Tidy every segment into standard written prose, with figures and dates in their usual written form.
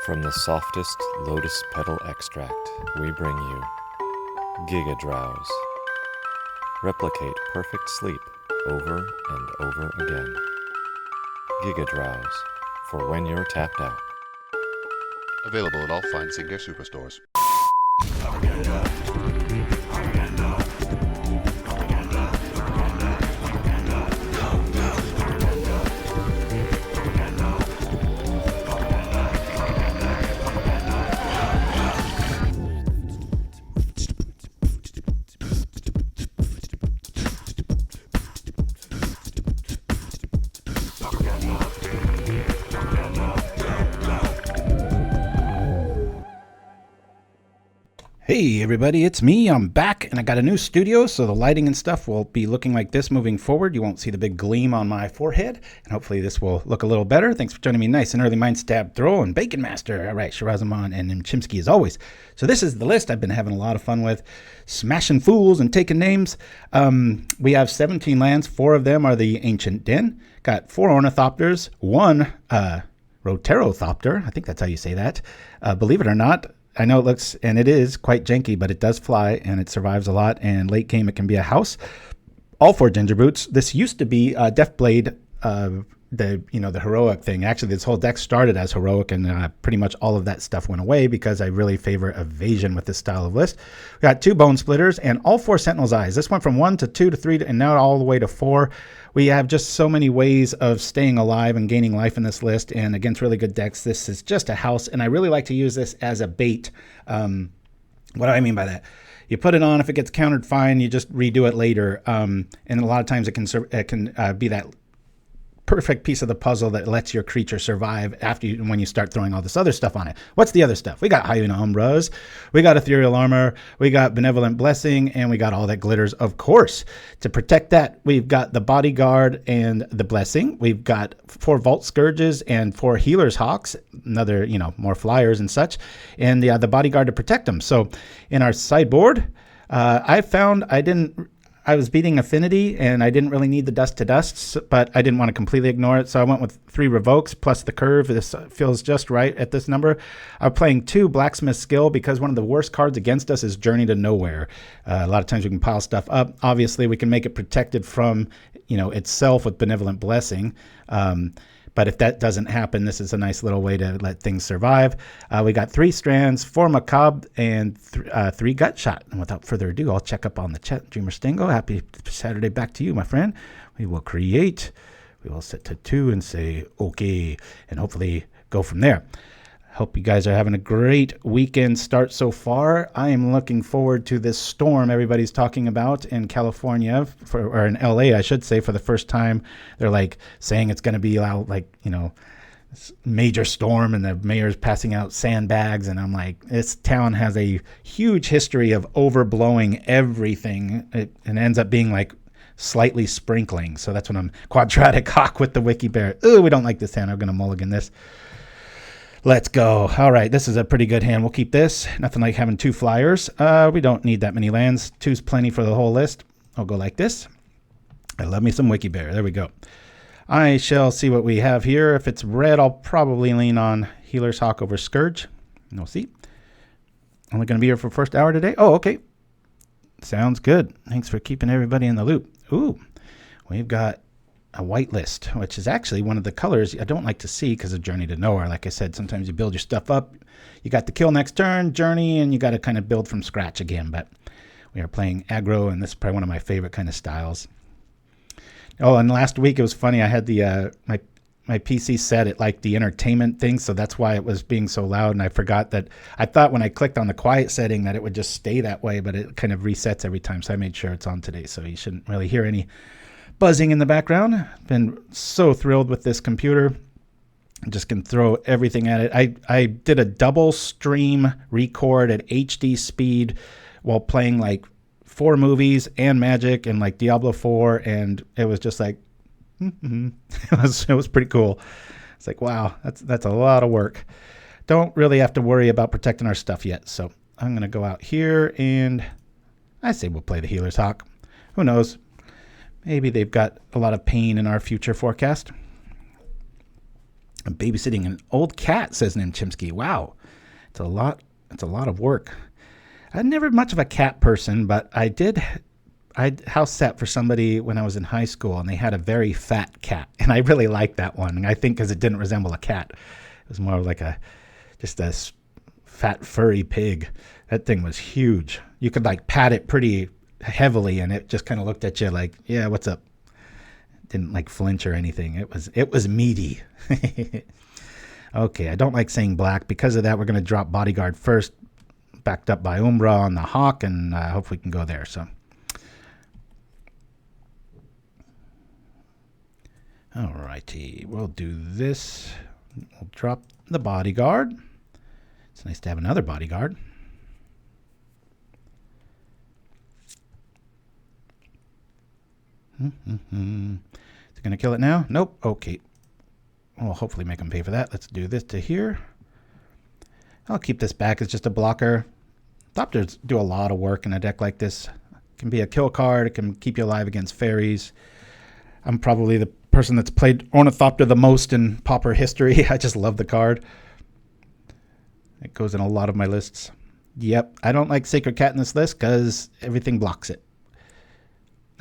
From the softest lotus petal extract, we bring you Giga Drowse. Replicate perfect sleep over and over again. Giga Drowse, for when you're tapped out. Available at all fine Singer superstores. Hey everybody, it's me. I'm back and I got a new studio, so the lighting and stuff will be looking like this moving forward. You won't see the big gleam on my forehead, and hopefully this will look a little better. Thanks for joining me. Nice and early Mind Stab Throw and Bacon Master. All right, Shirazamon and Chimpskey as always. So this is the list I've been having a lot of fun with, smashing fools and taking names. We have 17 lands. 4 of them are the Ancient Den. Got 4 Ornithopters, 1 Roterothopter. I think that's how you say that. Believe it or not, I know it looks, and it is, quite janky, but it does fly, and it survives a lot, and late game it can be a house. All 4 Gingerbrutes. This used to be Deathblade, the heroic thing. Actually, this whole deck started as heroic, and pretty much all of that stuff went away because I really favor evasion with this style of list. We got 2 Bonesplitters and all 4 Sentinel's Eyes. This went from 1 to 2 to 3, and now all the way to 4. We have just so many ways of staying alive and gaining life in this list, and against really good decks, this is just a house, and I really like to use this as a bait. What do I mean by that? You put it on, if it gets countered, fine, you just redo it later, and a lot of times it can be that perfect piece of the puzzle that lets your creature survive when you start throwing all this other stuff on it. What's the other stuff? We got Hyena Umbras, we got Ethereal Armor, we got Benevolent Blessing, and we got all that glitters, of course. To protect that, we've got the Bodyguard and the Blessing. We've got 4 Vault Skirges and 4 Healer's Hawks, another, more flyers and such, and the Bodyguard to protect them. So in our sideboard, I found I was beating Affinity, and I didn't really need the Dust to Dusts, but I didn't want to completely ignore it, so I went with 3 Revokes plus the Curve. This feels just right at this number. I'm playing 2 Blacksmith Skill because one of the worst cards against us is Journey to Nowhere. A lot of times we can pile stuff up. Obviously, we can make it protected from itself with Benevolent Blessing. But if that doesn't happen, this is a nice little way to let things survive. We got 3 Strands, 4 Macabre, and 3 Gutshot. And without further ado, I'll check up on the chat. Dreamer Stingo, happy Saturday back to you, my friend. We will create. We will set to 2 and say, okay, and hopefully go from there. Hope you guys are having a great weekend start so far. I am looking forward to this storm everybody's talking about in California, or in LA, I should say, for the first time. They're saying it's going to be this major storm, and the mayor's passing out sandbags, and I'm like, this town has a huge history of overblowing everything. It ends up being slightly sprinkling. So that's when I'm Quadratic Hawk with the Wiki Bear. Ooh, we don't like this hand. I'm going to mulligan this. Let's go. All right, this is a pretty good hand. We'll keep this. Nothing like having 2 flyers. We don't need that many lands. 2's plenty for the whole list. I'll go like this. I love me some Wiki Bear. There we go. I shall see what we have here. If it's red, I'll probably lean on Healer's Hawk over Skirge. We'll see. Only going to be here for the first hour today. Oh, okay. Sounds good. Thanks for keeping everybody in the loop. Ooh, we've got a white list, which is actually one of the colors I don't like to see because of Journey to Nowhere. Like I said, sometimes you build your stuff up. You got the kill next turn, Journey, and you got to kind of build from scratch again. But we are playing aggro, and this is probably one of my favorite kind of styles. Oh, and last week it was funny. I had the my PC set it like the entertainment thing, so that's why it was being so loud, and I forgot that. I thought when I clicked on the quiet setting that it would just stay that way, but it kind of resets every time, so I made sure it's on today, so you shouldn't really hear any buzzing in the background. Been so thrilled with this computer. I just can throw everything at it. I did a double stream record at HD speed while playing 4 movies and Magic and Diablo 4, and it was just it was pretty cool. It's wow, that's a lot of work. Don't really have to worry about protecting our stuff yet, so I'm gonna go out here, and I say we'll play the Healer's Hawk. Who knows? Maybe they've got a lot of pain in our future forecast. I'm babysitting an old cat, says Chimpskey. Wow. It's a lot of work. I'm never much of a cat person, but I house sat for somebody when I was in high school, and they had a very fat cat, and I really liked that one. And I think because it didn't resemble a cat, it was more like just a fat furry pig. That thing was huge. You could like pat it pretty heavily, and it just kind of looked at you like, "Yeah, what's up?" Didn't like flinch or anything. It was meaty. Okay, I don't like saying black. Because of that, we're going to drop Bodyguard first, backed up by Umbra on the Hawk, and hopefully we can go there. So, alrighty, we'll do this. We'll drop the Bodyguard. It's nice to have another Bodyguard. Is it going to kill it now? Nope. Okay. We'll hopefully make him pay for that. Let's do this to here. I'll keep this back as just a blocker. Thopters do a lot of work in a deck like this. It can be a kill card. It can keep you alive against fairies. I'm probably the person that's played Ornithopter the most in Pauper history. I just love the card. It goes in a lot of my lists. Yep. I don't like Sacred Cat in this list because everything blocks it.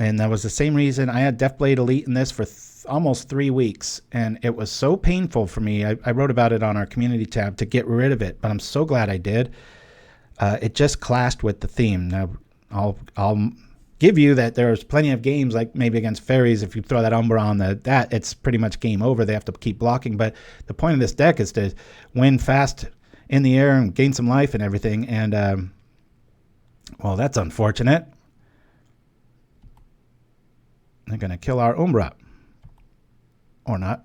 And that was the same reason I had Deathblade Elite in this for almost 3 weeks. And it was so painful for me. I wrote about it on our community tab to get rid of it, but I'm so glad I did. It just clashed with the theme. Now, I'll give you that there's plenty of games, like maybe against fairies, if you throw that Umbra on that, it's pretty much game over. They have to keep blocking. But the point of this deck is to win fast in the air and gain some life and everything. And, well, that's unfortunate. They're going to kill our Umbra. Or not.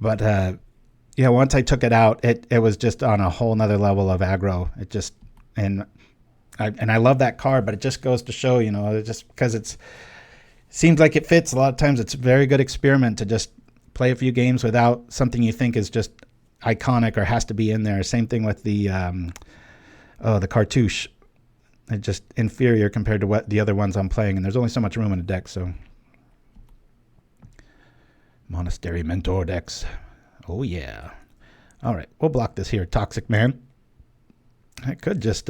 But, yeah, once I took it out, it was just on a whole nother level of aggro. It just, and I love that card, but it just goes to show, you know, just because it seems like it fits. A lot of times it's a very good experiment to just play a few games without something you think is just iconic or has to be in there. Same thing with the cartouche. It's just inferior compared to what the other ones I'm playing, and there's only so much room in the deck, so. Monastery Mentor decks. Oh, yeah. All right, we'll block this here, Toxic Man. I could just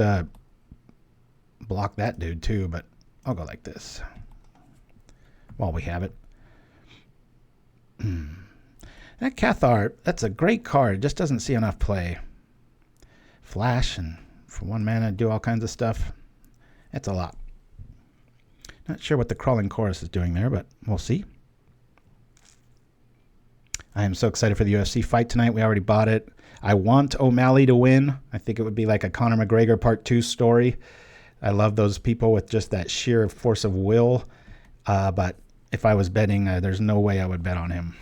block that dude, too, but I'll go like this while we have it. That Cathar, that's a great card. It just doesn't see enough play. Flash, and for 1 mana, do all kinds of stuff. That's a lot. Not sure what the Crawling Chorus is doing there, but we'll see. I am so excited for the UFC fight tonight. We already bought it. I want O'Malley to win. I think it would be like a Conor McGregor Part 2 story. I love those people with just that sheer force of will. But if I was betting, there's no way I would bet on him.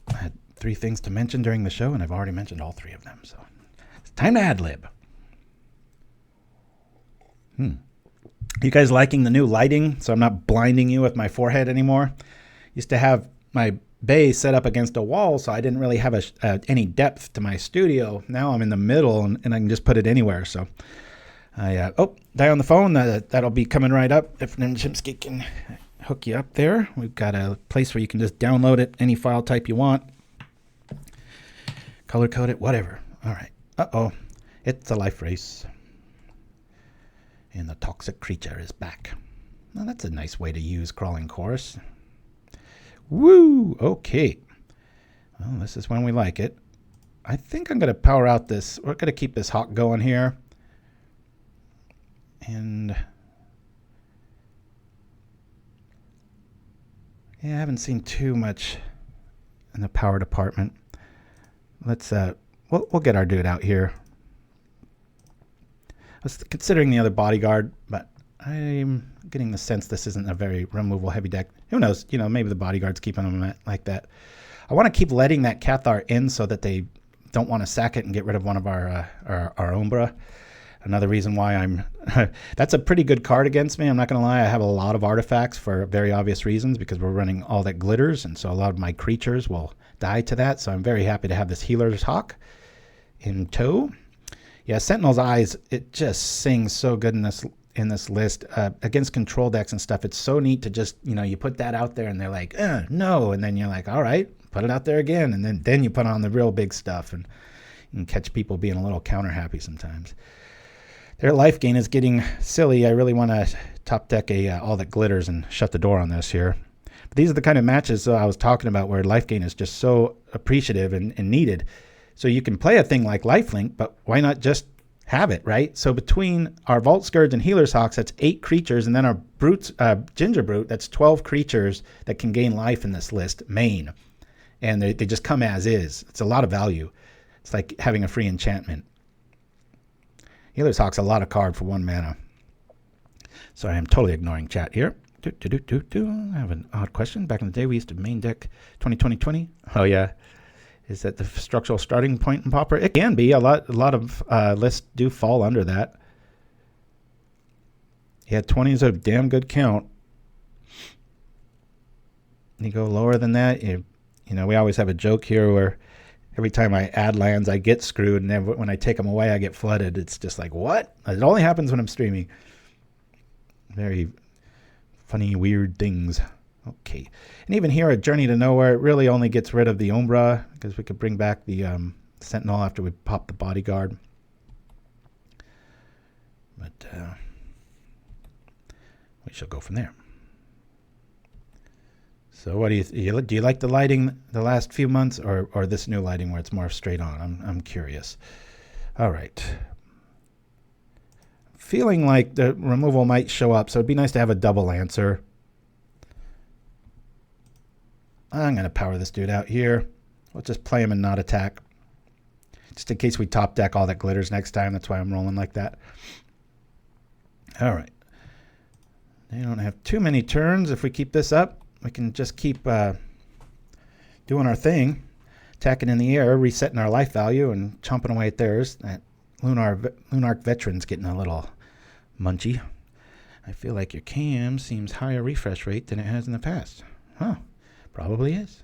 I had 3 things to mention during the show, and I've already mentioned all 3 of them. So it's time to ad-lib. You guys liking the new lighting? So I'm not blinding you with my forehead anymore. Used to have my bay set up against a wall, so I didn't really have any depth to my studio. Now I'm in the middle, and I can just put it anywhere. So die on the phone. That'll be coming right up. If Chimpskey can hook you up there. We've got a place where you can just download it, any file type you want. Color code it, whatever. All right. Uh-oh. It's a life race. And the toxic creature is back. Well, that's a nice way to use Crawling Chorus. Woo! Okay. Well, this is when we like it. I think I'm going to power out this. We're going to keep this Hawk going here. And yeah, I haven't seen too much in the power department. Let's we'll get our dude out here. I was considering the other Bodyguard, but I'm getting the sense this isn't a very removal heavy deck. Who knows? You know, maybe the Bodyguard's keeping them like that. I want to keep letting that Cathar in so that they don't want to sack it and get rid of one of our Umbra. Another reason why I'm that's a pretty good card against me. I'm not going to lie. I have a lot of artifacts for very obvious reasons because we're running all that glitters, and so a lot of my creatures will die to that. So I'm very happy to have this Healer's Hawk in tow. Yeah, Sentinel's Eyes, it just sings so good in in this list against control decks and stuff. It's so neat to just, you put that out there and they're like, no. And then you're like, all right, put it out there again. And then you put on the real big stuff, and you can catch people being a little counter happy sometimes. Their life gain is getting silly. I really want to top deck all that glitters and shut the door on this here. But these are the kind of matches I was talking about where life gain is just so appreciative and needed. So you can play a thing like lifelink, but why not just have it, right? So between our Vault Skirge and Healer's Hawks, that's 8 creatures, and then our Gingerbrute, that's 12 creatures that can gain life in this list, main. And they just come as is. It's a lot of value. It's like having a free enchantment. Healer's Hawk's a lot of card for 1 mana. Sorry, I'm totally ignoring chat here. I have an odd question. Back in the day, we used to main deck 2020. Oh, yeah. Is that the structural starting point in Pauper? It can be. A lot of lists do fall under that. Yeah, 20 is a damn good count. You go lower than that, you know, we always have a joke here where every time I add lands, I get screwed, and then when I take them away, I get flooded. It's just like, what? It only happens when I'm streaming. Very funny, weird things. Okay. And even here at Journey to Nowhere, it really only gets rid of the Umbra, because we could bring back the Sentinel after we pop the Bodyguard. But we shall go from there. So what do you like the lighting the last few months, or this new lighting where it's more straight on? I'm curious. All right. Feeling like the removal might show up, so it'd be nice to have a double answer. I'm going to power this dude out here. We'll just play him and not attack. Just in case we top deck all that glitters next time. That's why I'm rolling like that. All right. They don't have too many turns. If we keep this up, we can just keep doing our thing. Attacking in the air, resetting our life value, and chomping away at theirs. That Lunarch Veteran's getting a little munchy. I feel like your cam seems higher refresh rate than it has in the past. Huh. Probably is.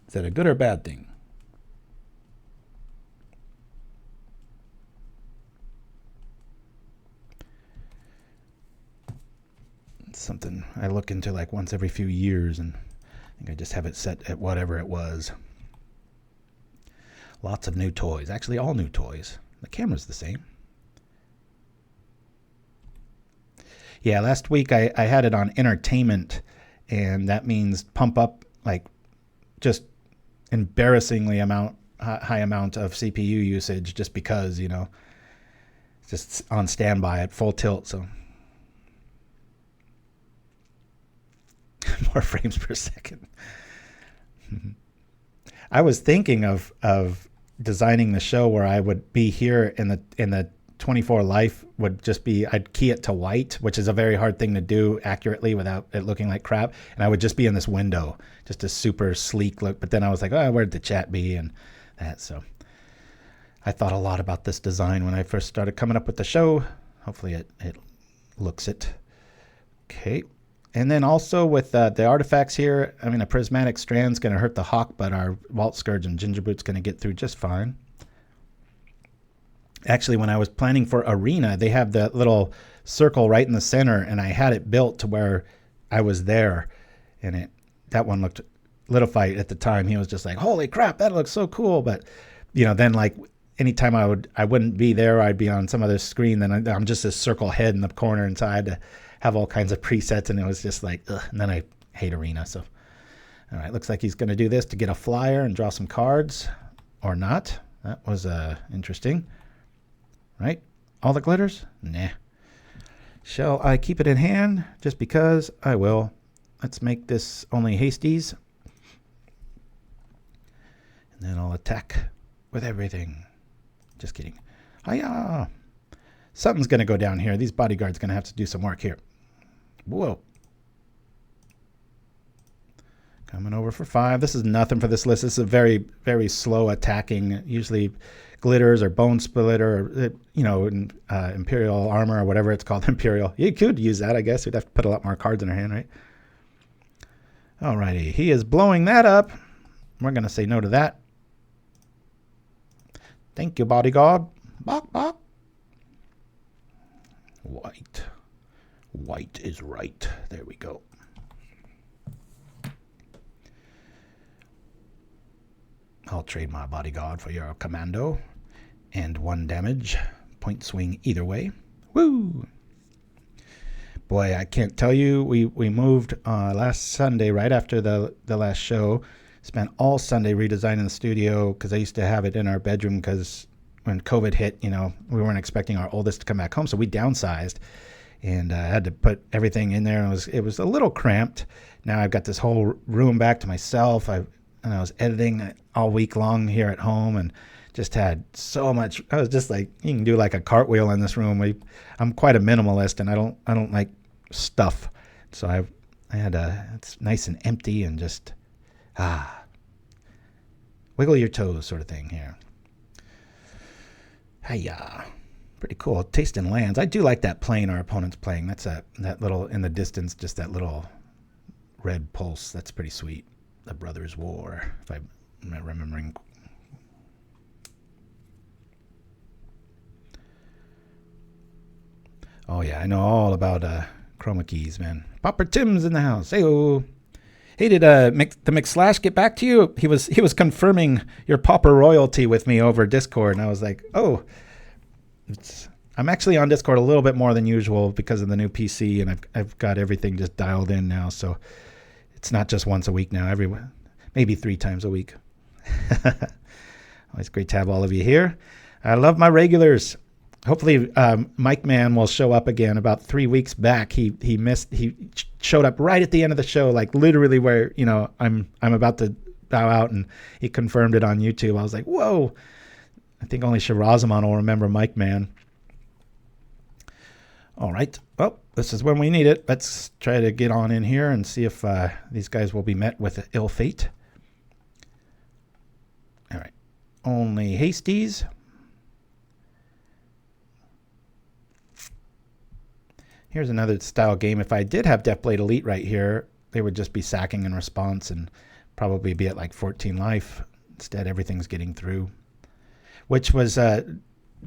Is that a good or bad thing? It's something I look into like once every few years, and I think I just have it set at whatever it was. Lots of new toys. Actually, all new toys. The camera's the same. Yeah, last week I had it on entertainment, and that means pump up like just embarrassingly high amount of CPU usage just because, you know, it's just on standby at full tilt, so more frames per second. I was thinking of designing the show where I would be here in the 24 life would just be, I'd key it to white, which is a very hard thing to do accurately without it looking like crap. And I would just be in this window, just a super sleek look. But then I was like, oh, where'd the chat be? And that. So I thought a lot about this design when I first started coming up with the show. Hopefully it looks it. Okay. And then also with the artifacts here, I mean, a Prismatic Strand's going to hurt the Hawk, but our Vault Skirge and Gingerbrute's going to get through just fine. Actually, when I was planning for Arena, they have the little circle right in the center, and I had it built to where I was there. And that one looked, Littlefite at the time, he was just like, holy crap, that looks so cool. But, you know, then like anytime I wouldn't be there, I'd be on some other screen, then I'm just this circle head in the corner, and so I had to have all kinds of presets, and it was just like, ugh. And then I hate Arena. So, all right, looks like he's going to do this to get a flyer and draw some cards, or not. That was interesting. Right? All the glitters? Nah. Shall I keep it in hand? Just because I will. Let's make this only hasties. And then I'll attack with everything. Just kidding. Hiya! Something's going to go down here. These bodyguards going to have to do some work here. Whoa. Coming over for 5. This is nothing for this list. This is a very, very slow attacking. Usually glitters or Bonesplitter, or, you know, Imperial Armor or whatever it's called. Imperial. You could use that, I guess. We'd have to put a lot more cards in our hand, right? Alrighty. He is blowing that up. We're going to say no to that. Thank you, bodyguard. Bok, bok. White. White is right. There we go. I'll trade my bodyguard for your commando. And 1 damage. Point swing either way. Woo! Boy, I can't tell you. We moved last Sunday, right after the last show. Spent all Sunday redesigning the studio because I used to have it in our bedroom because when COVID hit, we weren't expecting our oldest to come back home. So we downsized and I had to put everything in there. And it was a little cramped. Now I've got this whole room back to myself. I was editing all week long here at home and just had so much. I was just like, you can do like a cartwheel in this room. I'm quite a minimalist and I don't like stuff. So I had it's nice and empty and just, wiggle your toes sort of thing here. Hiya. Pretty cool. Tasting lands. I do like that plane our opponent's playing. That's that little, in the distance, just that little red pulse. That's pretty sweet. The Brothers' War, if I'm remembering. Oh yeah, I know all about chroma keys, man. Pauper Tim's in the house. Hey-o. Hey, did the McSlash get back to you? He was confirming your Pauper royalty with me over Discord, and I was like, oh, I'm actually on Discord a little bit more than usual because of the new PC, and I've got everything just dialed in now, so it's not just once a week now. Maybe 3 times a week. Always great to have all of you here. I love my regulars. Hopefully, Mike Man will show up again. About 3 weeks back, he showed up right at the end of the show, like literally where I'm about to bow out, and he confirmed it on YouTube. I was like, whoa! I think only Shirazamon will remember Mike Man. All right, well, this is when we need it. Let's try to get on in here and see if these guys will be met with ill fate. All right, only hasties. Here's another style game. If I did have Deathblade Elite right here, they would just be sacking in response and probably be at like 14 life. Instead, everything's getting through. Which was, that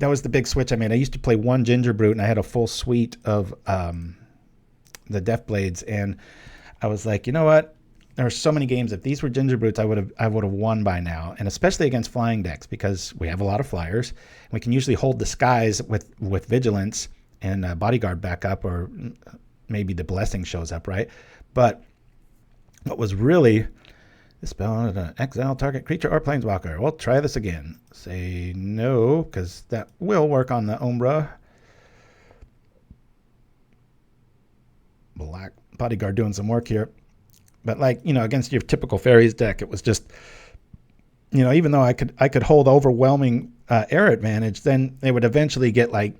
was the big switch I made. I used to play 1 Gingerbrute and I had a full suite of the Deathblades. And I was like, you know what? There are so many games. If these were Gingerbrutes, I would have won by now. And especially against flying decks because we have a lot of flyers. And we can usually hold the skies with Vigilance and Bodyguard back up, or maybe the Blessing shows up, right? But what was really, this spell, exile target creature or planeswalker. We'll try this again. Say no, because that will work on the Umbra. Black Bodyguard doing some work here. But against your typical Fairies deck, it was just, even though I could hold overwhelming air advantage, then they would eventually get like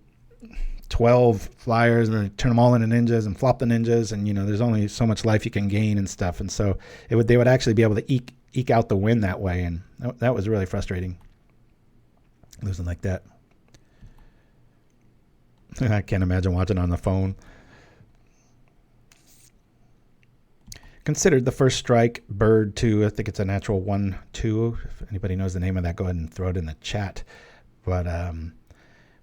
12 flyers and then turn them all into ninjas and flop the ninjas, and there's only so much life you can gain and stuff, and so they would actually be able to eke out the win that way, and that was really frustrating, losing like that. I can't imagine watching on the phone. Considered the first strike bird 2. I think it's a natural 1/2. If anybody knows the name of that, go ahead and throw it in the chat. But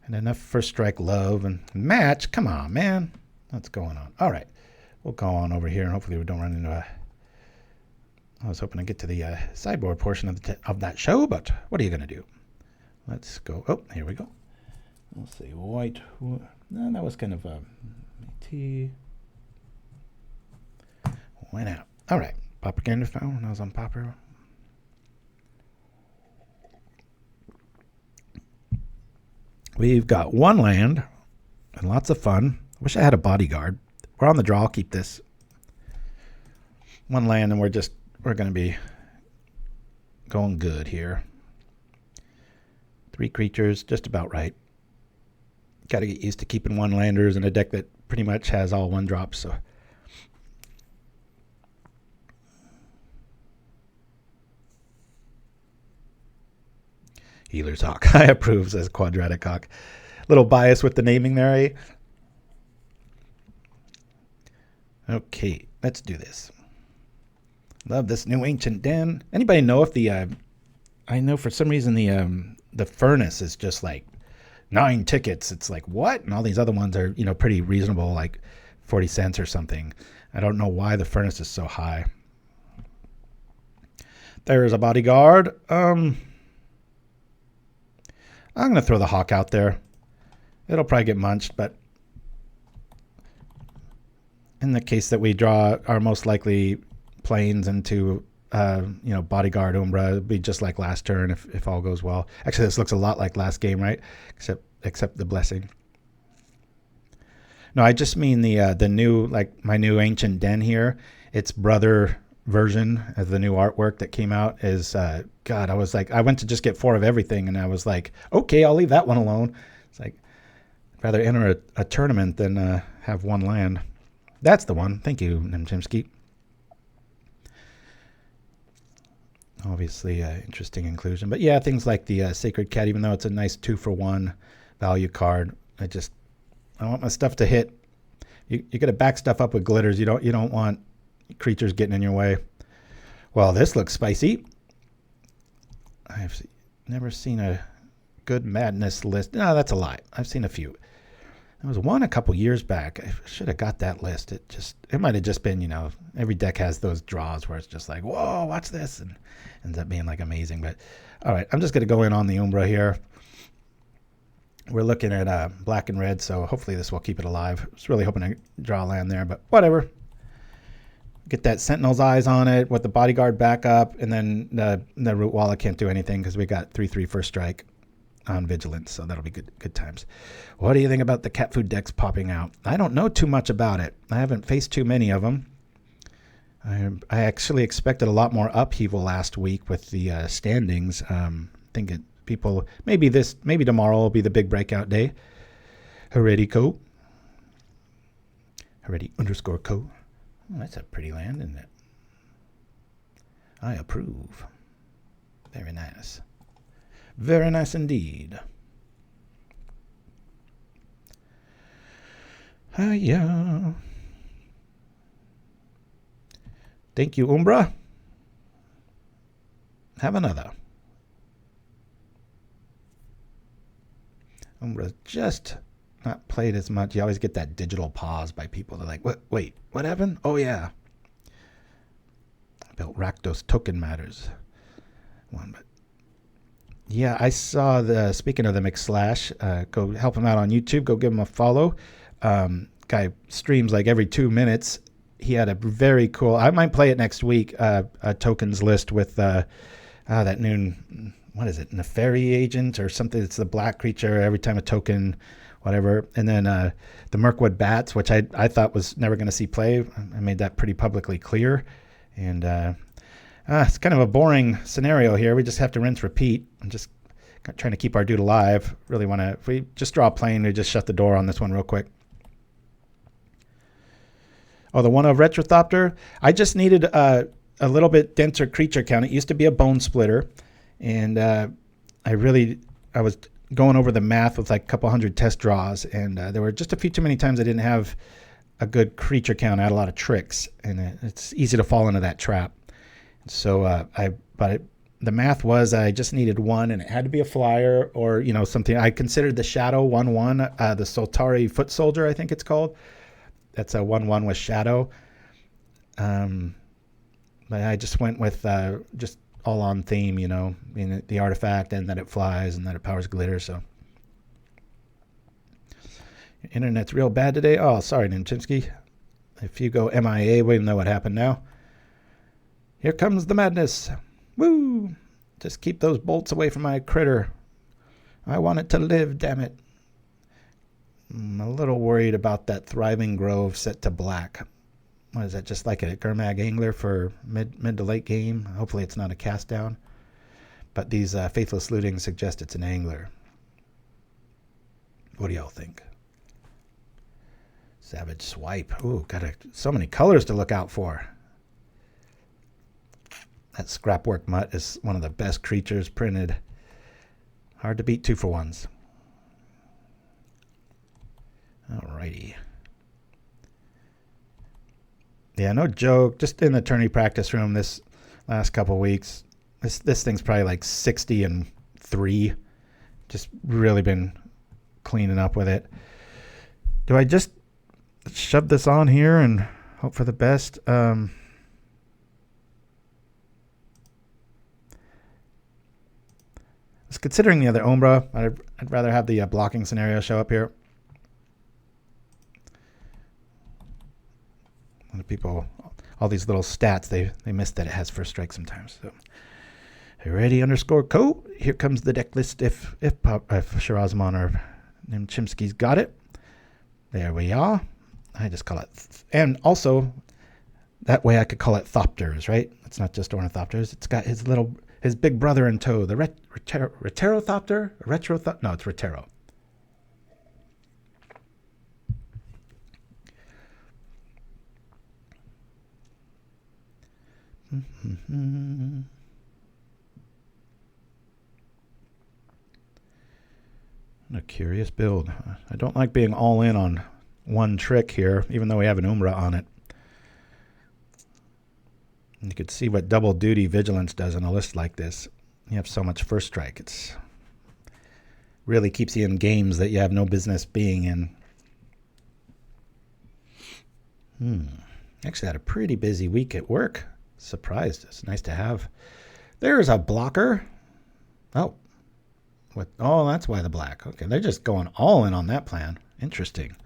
and enough first strike love and match. Come on, man. What's going on? All right. We'll go on over here and hopefully we don't run into I was hoping to get to the sideboard portion of that show, but what are you going to do? Let's go. Oh, here we go. Let's see. White. No, that was kind of T. Went out. All right. Pauper Gander found when I was on Pauper. We've got 1 land and lots of fun. Wish I had a bodyguard. We're on the draw. I'll keep this. 1 land and we're going to be going good here. 3 creatures, just about right. Got to get used to keeping 1 landers in a deck that pretty much has all 1 drops. So. Healer's Hawk. I approve, says Quadratic Hawk. Little bias with the naming there, eh? Okay, let's do this. Love this new ancient den. Anybody know if the I know for some reason the Furnace is just like 9 tickets. It's like, what? And all these other ones are, pretty reasonable, like 40 cents or something. I don't know why the Furnace is so high. There's a Bodyguard. I'm going to throw the Hawk out there. It'll probably get munched, but in the case that we draw our most likely planes into, Bodyguard Umbra, it'll be just like last turn if all goes well. Actually, this looks a lot like last game, right? Except the Blessing. No, I just mean the new, like my new Ancient Den here. Its brother version of the new artwork that came out is, God, I was like, I went to just get 4 of everything, and I was like, okay, I'll leave that one alone. It's like, I'd rather enter a tournament than have 1 land. That's the one. Thank you, Chimpskey. Obviously, interesting inclusion. But yeah, things like the Sacred Cat, even though it's a nice 2-for-1 value card, I want my stuff to hit. You got to back stuff up with glitters. You don't want creatures getting in your way. Well, this looks spicy. I've never seen a good madness list. No, that's a lie. I've seen a few. There was one a couple years back. I should have got that list. It might have just been, every deck has those draws where it's just like, whoa, watch this, and ends up being like amazing. But all right, I'm just going to go in on the Umbra here. We're looking at black and red, so hopefully this will keep it alive. I was really hoping to draw a land there, but whatever. Get that Sentinel's eyes on it with the Bodyguard backup, and then the Root Wall, I can't do anything because we got 3/3 first strike on Vigilance, so that'll be good times. What do you think about the cat food decks popping out? I don't know too much about it. I haven't faced too many of them. I actually expected a lot more upheaval last week with the standings. People, maybe tomorrow will be the big breakout day. Heredico. Heredi_co. Oh, that's a pretty land, isn't it? I approve. Very nice. Very nice indeed. Yeah. Thank you, Umbra. Have another. Umbra's just not played as much. You always get that digital pause by people. They're like, wait, what happened? Oh, yeah. I built Rakdos Token Matters. But yeah, I saw speaking of the McSlash, go help him out on YouTube. Go give him a follow. Guy streams like every 2 minutes. He had a very cool, I might play it next week, a tokens list with that new, what is it, Faerie Agent or something. It's the black creature every time a token, whatever. And then the Mirkwood Bats, which I thought was never going to see play. I made that pretty publicly clear. And it's kind of a boring scenario here. We just have to rinse, repeat. I'm just trying to keep our dude alive. Really want to, if we just draw a plane, we just shut the door on this one real quick. Oh, the one of Roterothopter. I just needed a little bit denser creature count. It used to be a Bonesplitter, and I was going over the math with like a couple hundred test draws, and there were just a few too many times I didn't have a good creature count. I had a lot of tricks, and it's easy to fall into that trap. So the math was I just needed one, and it had to be a flyer or something. I considered the Shadow 1/1, the Soltari Foot Soldier, I think it's called. That's a 1/1 with Shadow. But I just went with just all on theme, the artifact, and that it flies and that it powers glitter. So your internet's real bad today. Oh, sorry, Chimpskey. If you go MIA, we know what happened now. Here comes the madness. Woo! Just keep those bolts away from my critter. I want it to live, damn it. I'm a little worried about that Thriving Grove set to black. What is that, just like a Gurmag Angler for mid to late game? Hopefully it's not a cast down. But these Faithless Looting suggest it's an Angler. What do y'all think? Savage Swipe. Ooh, so many colors to look out for. That Scrapwork Mutt is one of the best creatures printed. Hard to beat 2-for-1s. Alrighty. Yeah, no joke. Just in the tourney practice room this last couple weeks, this thing's probably like 60-3. Just really been cleaning up with it. Do I just shove this on here and hope for the best? Considering the other Umbra, I'd rather have the blocking scenario show up here. A lot of people, all these little stats, they miss that it has first strike sometimes. So, ready _co. Here comes the deck list if Shirazman or Chimpskey's got it. There we are. I just call it, and also that way I could call it Thopters, right? It's not just Ornithopters. It's got his big brother in tow, the Roterothopter? No, it's Rotero. A curious build. I don't like being all in on one trick here, even though we have an Umbra on it. And you could see what double duty vigilance does on a list like this. You have so much first strike. It's really keeps you in games that you have no business being in. Actually had a pretty busy week at work. Surprised. It's nice to have. There's a blocker. Oh. Oh, that's why the black. Okay, they're just going all in on that plan. Interesting.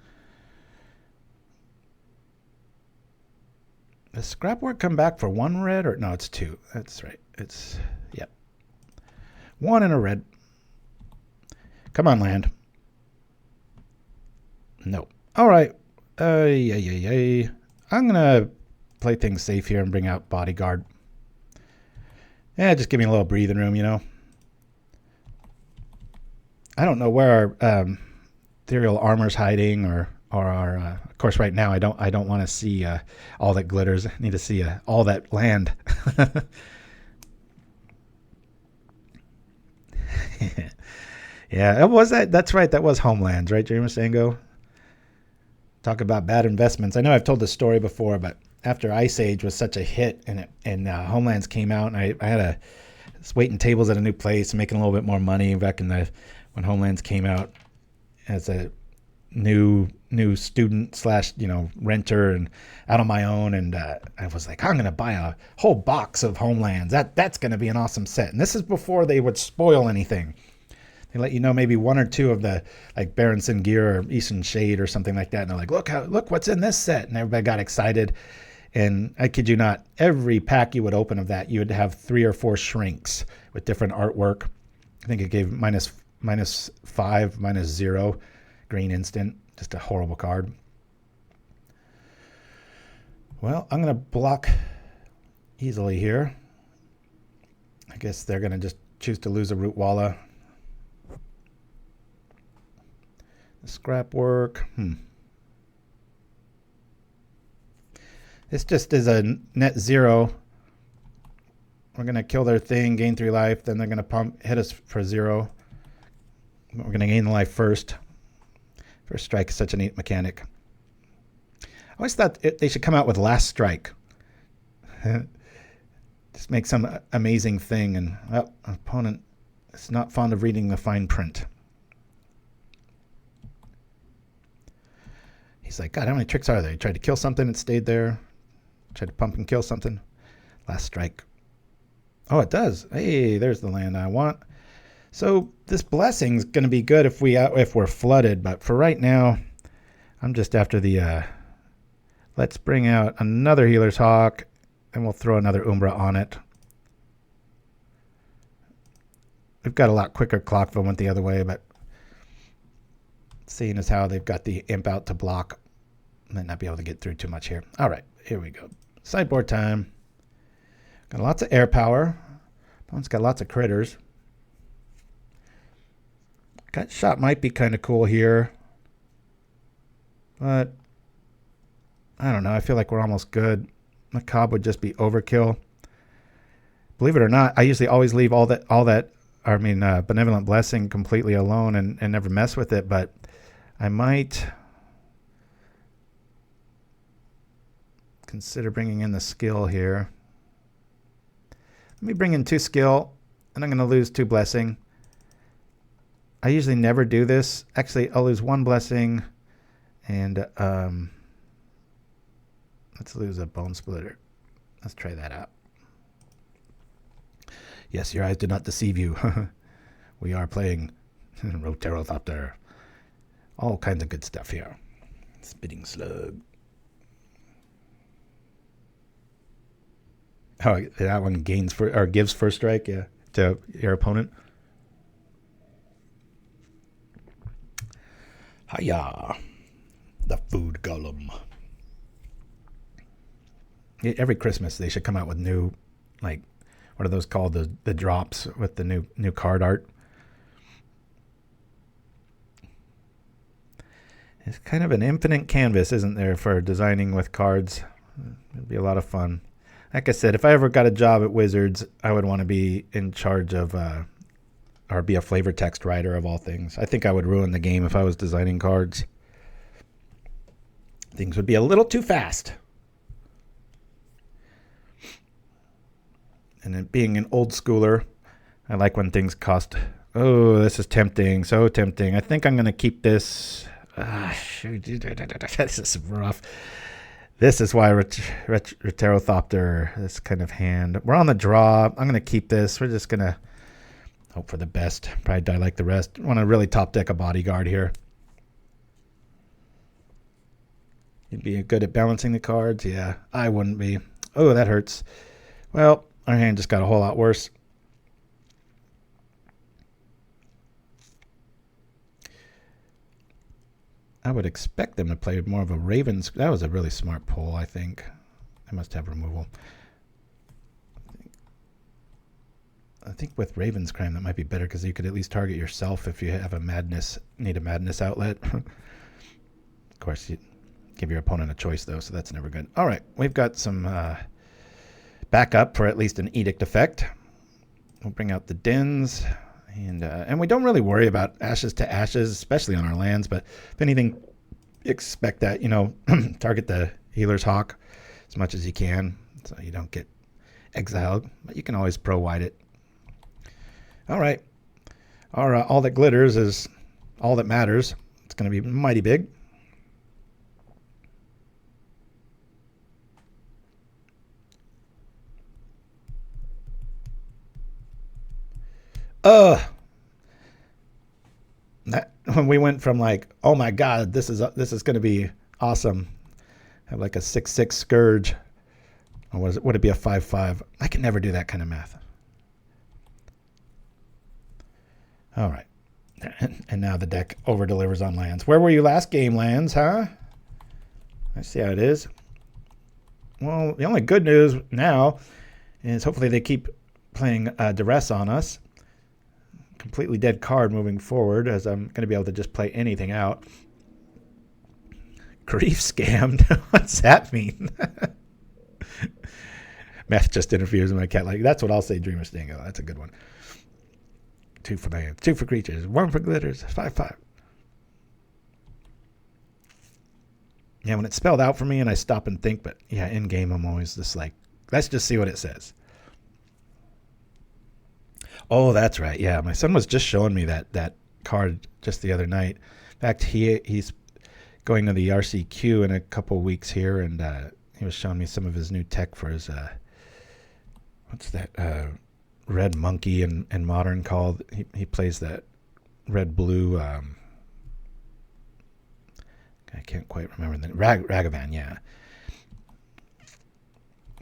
Does Scrapwork come back for 1 red or no? It's 2. That's right. It's yep. 1 and a red. Come on, land. No. All right. I'm gonna play things safe here and bring out Bodyguard. Yeah, just give me a little breathing room, you know. I don't know where our Ethereal Armor's hiding or our of course right now I don't want to see all that glitters. I need to see all that land. Yeah, it was that's right, that was Homelands, right, Jeremy Sango? Talk about bad investments. I know I've told this story before, but after Ice Age was such a hit and Homelands came out, and I had was waiting tables at a new place and making a little bit more money back in when Homelands came out as a new student / renter and out on my own, and I was like, I'm gonna buy a whole box of Homelands. That's gonna be an awesome set. And this is before they would spoil anything. They let you know maybe 1 or 2 of the like Berenson Gear or Eastern Shade or something like that, and they're like, look what's in this set, and everybody got excited. And I kid you not, every pack you would open of that, you would have 3 or 4 shrinks with different artwork. I think it gave -5, -0 green instant. Just a horrible card. Well, I'm going to block easily here. I guess they're going to just choose to lose a Root Walla. The scrap work. This just is a net 0. We're going to kill their thing, gain 3 life, then they're going to hit us for 0. We're going to gain the life first. First strike is such a neat mechanic. I always thought they should come out with last strike. Just make some amazing thing, and opponent is not fond of reading the fine print. He's like, God, how many tricks are there? He tried to kill something, it stayed there. Tried to pump and kill something. Last strike. Oh, it does. Hey, there's the land I want. So this blessing's going to be good if we're flooded, but for right now, I'm just after the. Let's bring out another Healer's Hawk, and we'll throw another Umbra on it. We've got a lot quicker clock if I went the other way, but seeing as how they've got the imp out to block, might not be able to get through too much here. All right, here we go. Sideboard time. Got lots of air power. Opponent's got lots of critters. Gut shot might be kind of cool here, but I don't know. I feel like we're almost good. Macabre would just be overkill. Believe it or not, I usually always leave Benevolent Blessing completely alone and never mess with it, but I might consider bringing in the skill here. Let me bring in 2 skill, and I'm going to lose 2 blessing. I usually never do this. Actually, I'll lose 1 blessing, and let's lose a Bonesplitter. Let's try that out. Yes, your eyes did not deceive you. We are playing Roterothopter. All kinds of good stuff here. Spitting Slug. Oh, that one gains or gives first strike, yeah, to your opponent. Hiya, the food golem. Every Christmas they should come out with new, like, what are those called? The drops with the new card art. It's kind of an infinite canvas, isn't there, for designing with cards? It'd be a lot of fun. Like I said, if I ever got a job at Wizards, I would want to be in charge of, or be a flavor text writer of all things. I think I would ruin the game if I was designing cards. Things would be a little too fast. And then being an old schooler, I like when things cost. Oh, this is tempting, so tempting. I think I'm going to keep this. Shoot, this is rough. This is why Roterothopter, this kind of hand. We're on the draw. I'm going to keep this. We're just going to hope for the best. Probably die like the rest. Want to really top deck a bodyguard here. You'd be good at balancing the cards. Yeah, I wouldn't be. Oh, that hurts. Well, our hand just got a whole lot worse. I would expect them to play more of a Ravens. That was a really smart pull, I think. I must have removal. I think with Raven's Crime that might be better because you could at least target yourself if you have a madness, need a madness outlet. Of course, you give your opponent a choice though, so that's never good. All right, we've got some backup for at least an edict effect. We'll bring out the dens. And we don't really worry about ashes to ashes, especially on our lands. But if anything, expect that, target the Healer's Hawk as much as you can so you don't get exiled. But you can always pro-white it. All right. Our all that glitters is all that matters. It's going to be mighty big. When we went from like, oh my god, this is going to be awesome. Have like a 6/6 Skirge, or would it be a 5/5? I can never do that kind of math. All right, and now the deck over delivers on lands. Where were you last game, lands? Huh? I see how it is. Well, the only good news now is hopefully they keep playing duress on us. Completely dead card moving forward, as I'm going to be able to just play anything out. Grief scammed? What's that mean? Meth just interferes with my cat. Like, that's what I'll say, Dreamer Stingo. That's a good one. 2 for lands, 2 for creatures, 1 for glitters, 5/5. Yeah, when it's spelled out for me and I stop and think, but yeah, in game I'm always just like, let's just see what it says. Oh, that's right. Yeah, my son was just showing me that card just the other night. In fact, he's going to the RCQ in a couple weeks here, and he was showing me some of his new tech for his what's that red monkey in Modern called. He plays that red-blue. I can't quite remember the Ragavan. Yeah,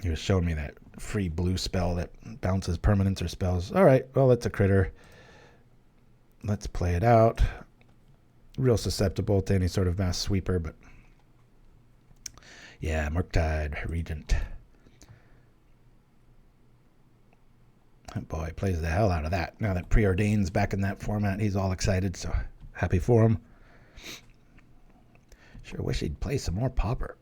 he was showing me that free blue spell that bounces permanents or spells. All right, well, it's a critter. Let's play it out. Real susceptible to any sort of mass sweeper, but yeah, Murktide, Regent. Oh boy, plays the hell out of that. Now that Preordain's back in that format, he's all excited, so happy for him. Sure wish he'd play some more Pauper.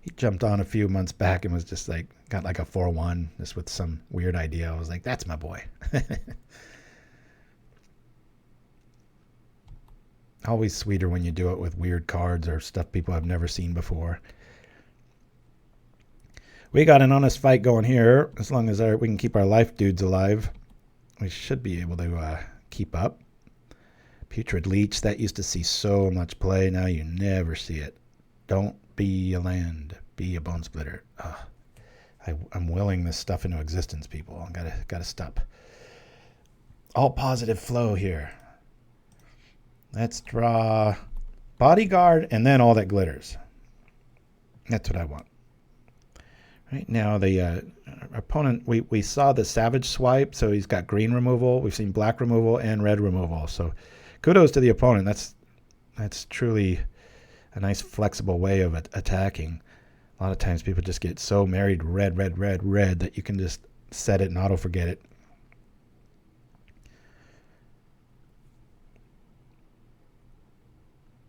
He jumped on a few months back and was just like, got like a 4/1 just with some weird idea. I was like, that's my boy. Always sweeter when you do it with weird cards or stuff people have never seen before. We got an honest fight going here. As long as we can keep our life dudes alive, we should be able to keep up. Putrid Leech, that used to see so much play. Now you never see it. Don't be a land. Be a Bonesplitter. I'm willing this stuff into existence, people. Gotta stop. All positive flow here. Let's draw Bodyguard and then all that glitters. That's what I want. Right now, the opponent, we saw the Savage Swipe, so he's got green removal. We've seen black removal and red removal. So kudos to the opponent. That's truly a nice flexible way of attacking. A lot of times people just get so married red that you can just set it and auto-forget it.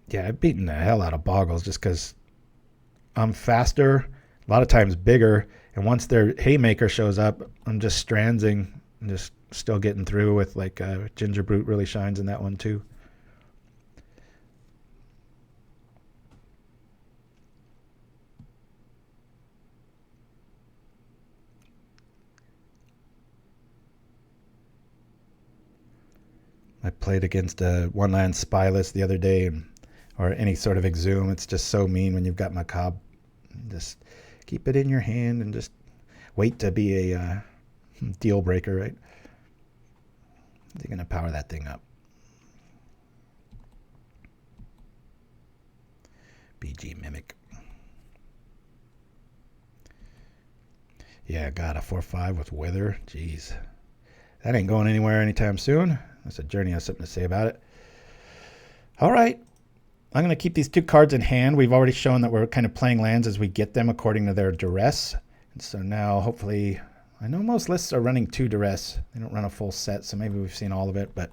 Yeah, I've beaten the hell out of Boggles just because I'm faster, a lot of times bigger, and once their Haymaker shows up, I'm just strandsing and just still getting through with like Gingerbrute really shines in that one too. I played against a one-land Spyless the other day, or any sort of Exhume. It's just so mean when you've got Macabre. Just keep it in your hand and just wait to be a deal breaker, right? They're going to power that thing up. BG Mimic. Yeah, got a 4/5 with Wither. Jeez. That ain't going anywhere anytime soon. That's a Journey has something to say about it. All right. I'm going to keep these two cards in hand. We've already shown that we're kind of playing lands as we get them according to their duress. And so now, hopefully, I know most lists are running 2 duress. They don't run a full set, so maybe we've seen all of it, but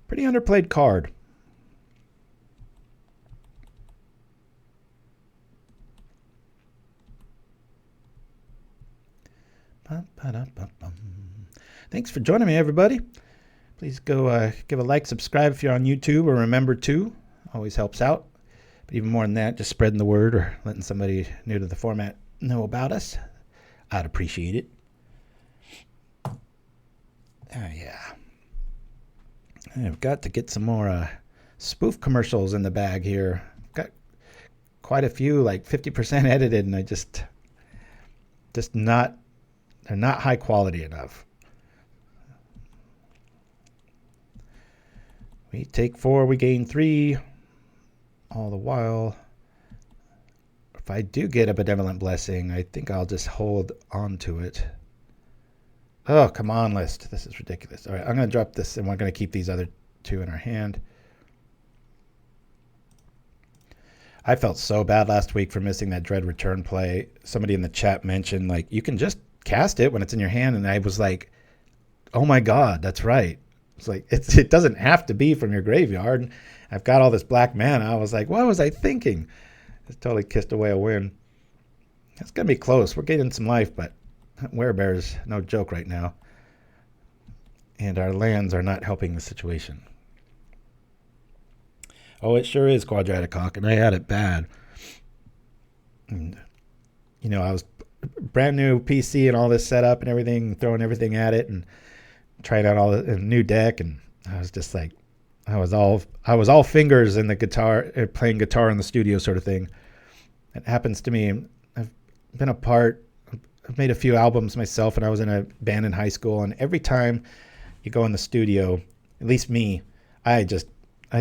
pretty underplayed card. Thanks for joining me, everybody. Please go give a like, subscribe if you're on YouTube, or remember to. Always helps out. But even more than that, just spreading the word or letting somebody new to the format know about us. I'd appreciate it. Yeah. I've got to get some more spoof commercials in the bag here. Got quite a few, like 50% edited, and I just not, they're not high quality enough. We take 4, we gain 3. All the while, if I do get a Benevolent Blessing, I think I'll just hold on to it. Oh, come on, list. This is ridiculous. All right, I'm going to drop this, and we're going to keep these other 2 in our hand. I felt so bad last week for missing that Dread Return play. Somebody in the chat mentioned, like, you can just cast it when it's in your hand, and I was like, oh my God, that's right. It's like, it doesn't have to be from your graveyard. I've got all this black mana. I was like, what was I thinking? It's totally kissed away a win. It's going to be close. We're getting some life, but Werebear's no joke right now. And our lands are not helping the situation. Oh, it sure is Quadratic Hawk, and I had it bad. And, you know, I was brand new PC and all this setup and everything, throwing everything at it and trying out all a new deck, and I was just like, I was all fingers in the guitar, playing guitar in the studio sort of thing. It happens to me. I've been a part. I've made a few albums myself, and I was in a band in high school. And every time you go in the studio, at least me, I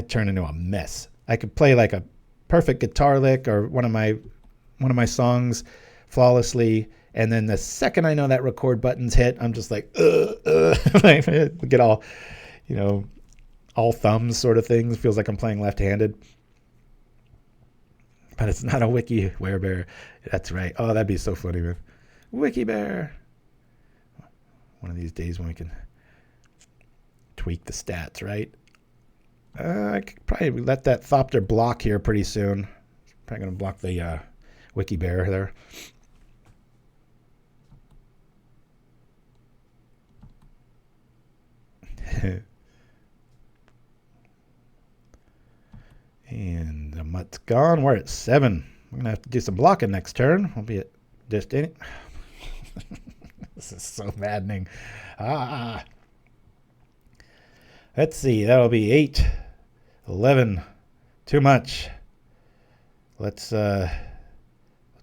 turn into a mess. I could play like a perfect guitar lick or one of my songs flawlessly, and then the second I know that record button's hit, I'm just like, get all, you know, all thumbs sort of things. Feels like I'm playing left-handed. But it's not a wiki werebear. That's right. Oh, that'd be so funny, man. Wiki bear. One of these days when we can tweak the stats, right? I could probably let that Thopter block here pretty soon. Probably going to block the wiki bear there. And the mutt's gone. We're at 7. I'm going to have to do some blocking next turn. I'll be at just any... This is so maddening. Let's see. That'll be 8, 11. Too much. Let's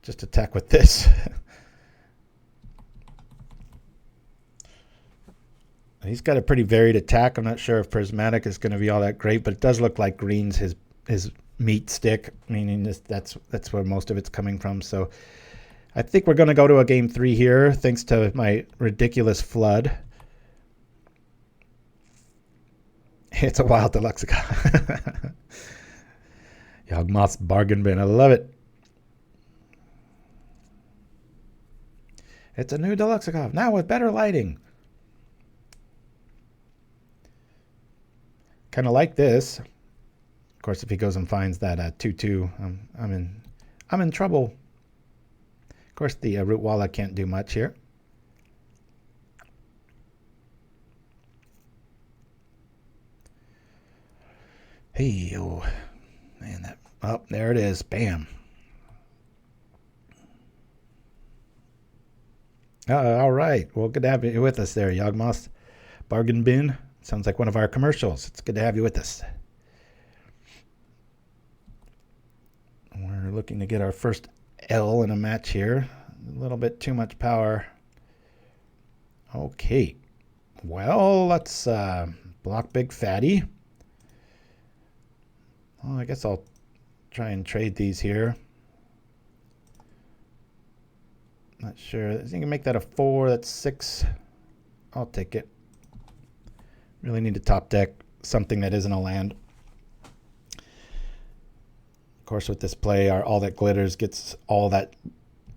just attack with this. He's got a pretty varied attack. I'm not sure if Prismatic is going to be all that great, but it does look like green's his meat stick, meaning that's where most of it's coming from. So I think we're going to go to a game 3 here, thanks to my ridiculous flood. It's a wild deluxeicoff. Yawgmoth's bargain bin. I love it. It's a new deluxeicoff now with better lighting. Kind of like this. Of course, if he goes and finds that 2/2, I'm in trouble. Of course, the root walla can't do much here. Hey, oh man, that there it is. Bam. All right. Well, good to have you with us there, Yawgmoth's bargain bin. Sounds like one of our commercials. It's good to have you with us. We're looking to get our first L in a match here. A little bit too much power. Okay. Well, let's block Big Fatty. Well, I guess I'll try and trade these here. Not sure. I think I can make that a 4. That's 6. I'll take it. Really need to top deck something that isn't a land. Of course, with this play, all that glitters gets all that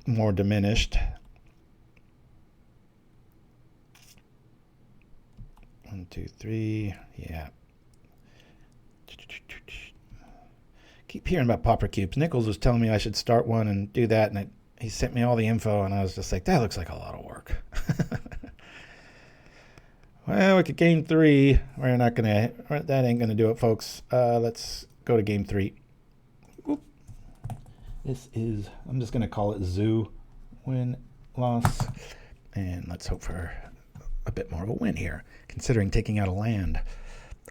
more diminished. 1, 2, 3. Yeah. Keep hearing about Pauper cubes. Nichols was telling me I should start one and do that, and he sent me all the info, and I was just like, that looks like a lot of work. Well, we could game 3. We're not gonna. That ain't gonna do it, folks. Let's go to game 3. Oop. This is. I'm just gonna call it zoo win loss, and let's hope for a bit more of a win here, considering taking out a land.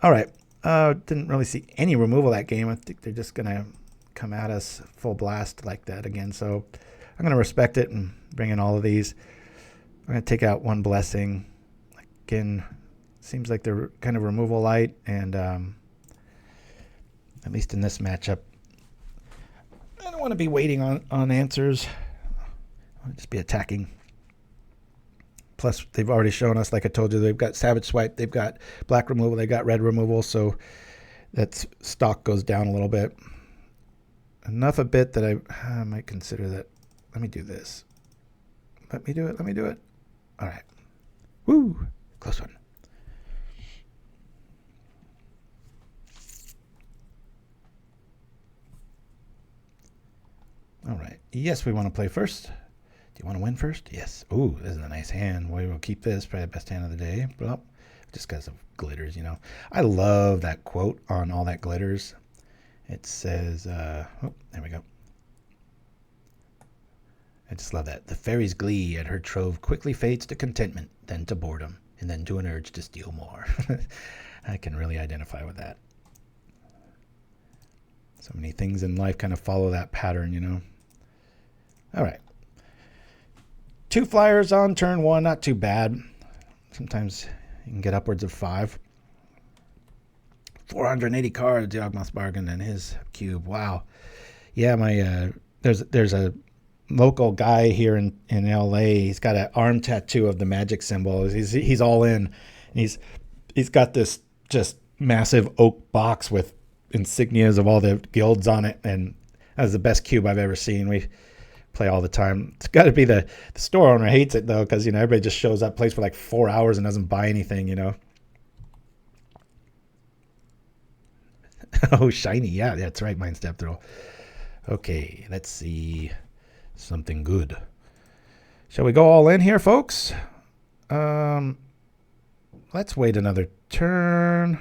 All right. Didn't really see any removal that game. I think they're just gonna come at us full blast like that again. So I'm gonna respect it and bring in all of these. I'm gonna take out one blessing. Again, seems like they're kind of removal light, and at least in this matchup, I don't want to be waiting on answers. I'll just be attacking. Plus, they've already shown us, like I told you, they've got Savage Swipe, they've got black removal, they've got red removal, so that stock goes down a little bit. Enough a bit that I might consider that. Let me do this. Let me do it. All right. Woo! Close one. All right. Yes, we want to play first. Do you want to win first? Yes. Ooh, this is a nice hand. We will keep this. Probably the best hand of the day. Well, just because of glitters, you know. I love that quote on all that glitters. It says, oh, there we go. I just love that. The fairy's glee at her trove quickly fades to contentment, then to boredom, and then to an urge to steal more. I can really identify with that. So many things in life kind of follow that pattern, you know. All right. 2 flyers on turn 1, not too bad. Sometimes you can get upwards of 5. 480 cards, Yawgmoth's bargain, and his cube. Wow. Yeah, my there's a local guy here in LA. He's got an arm tattoo of the magic symbol. He's all in. And he's got this just massive oak box with insignias of all the guilds on it, and that's the best cube I've ever seen. We play all the time. It's got to be the store owner hates it though, because you know everybody just shows up, plays for like 4 hours, and doesn't buy anything. You know. Oh, shiny. Yeah, that's right. Mind Step Throw. Okay, let's see. Something good. Shall we go all in here, folks? Let's wait another turn.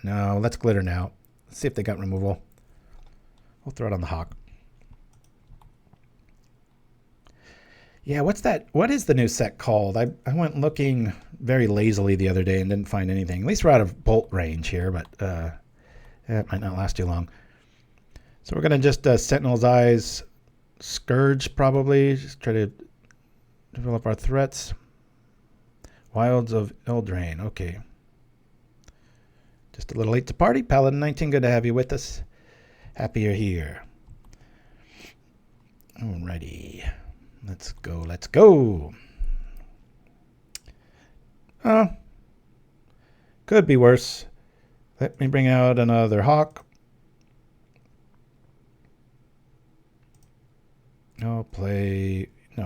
No, let's glitter now. Let's see if they got removal. We'll throw it on the hawk. Yeah, what's that? What is the new set called? I went looking very lazily the other day and didn't find anything. At least we're out of bolt range here, but it might not last too long. So we're going to just Sentinel's Eyes, Skirge probably, just try to develop our threats. Wilds of Eldraine, okay. Just a little late to party. Paladin 19, good to have you with us. Happy you're here. Alrighty. Let's go, let's go. Could be worse. Let me bring out another hawk.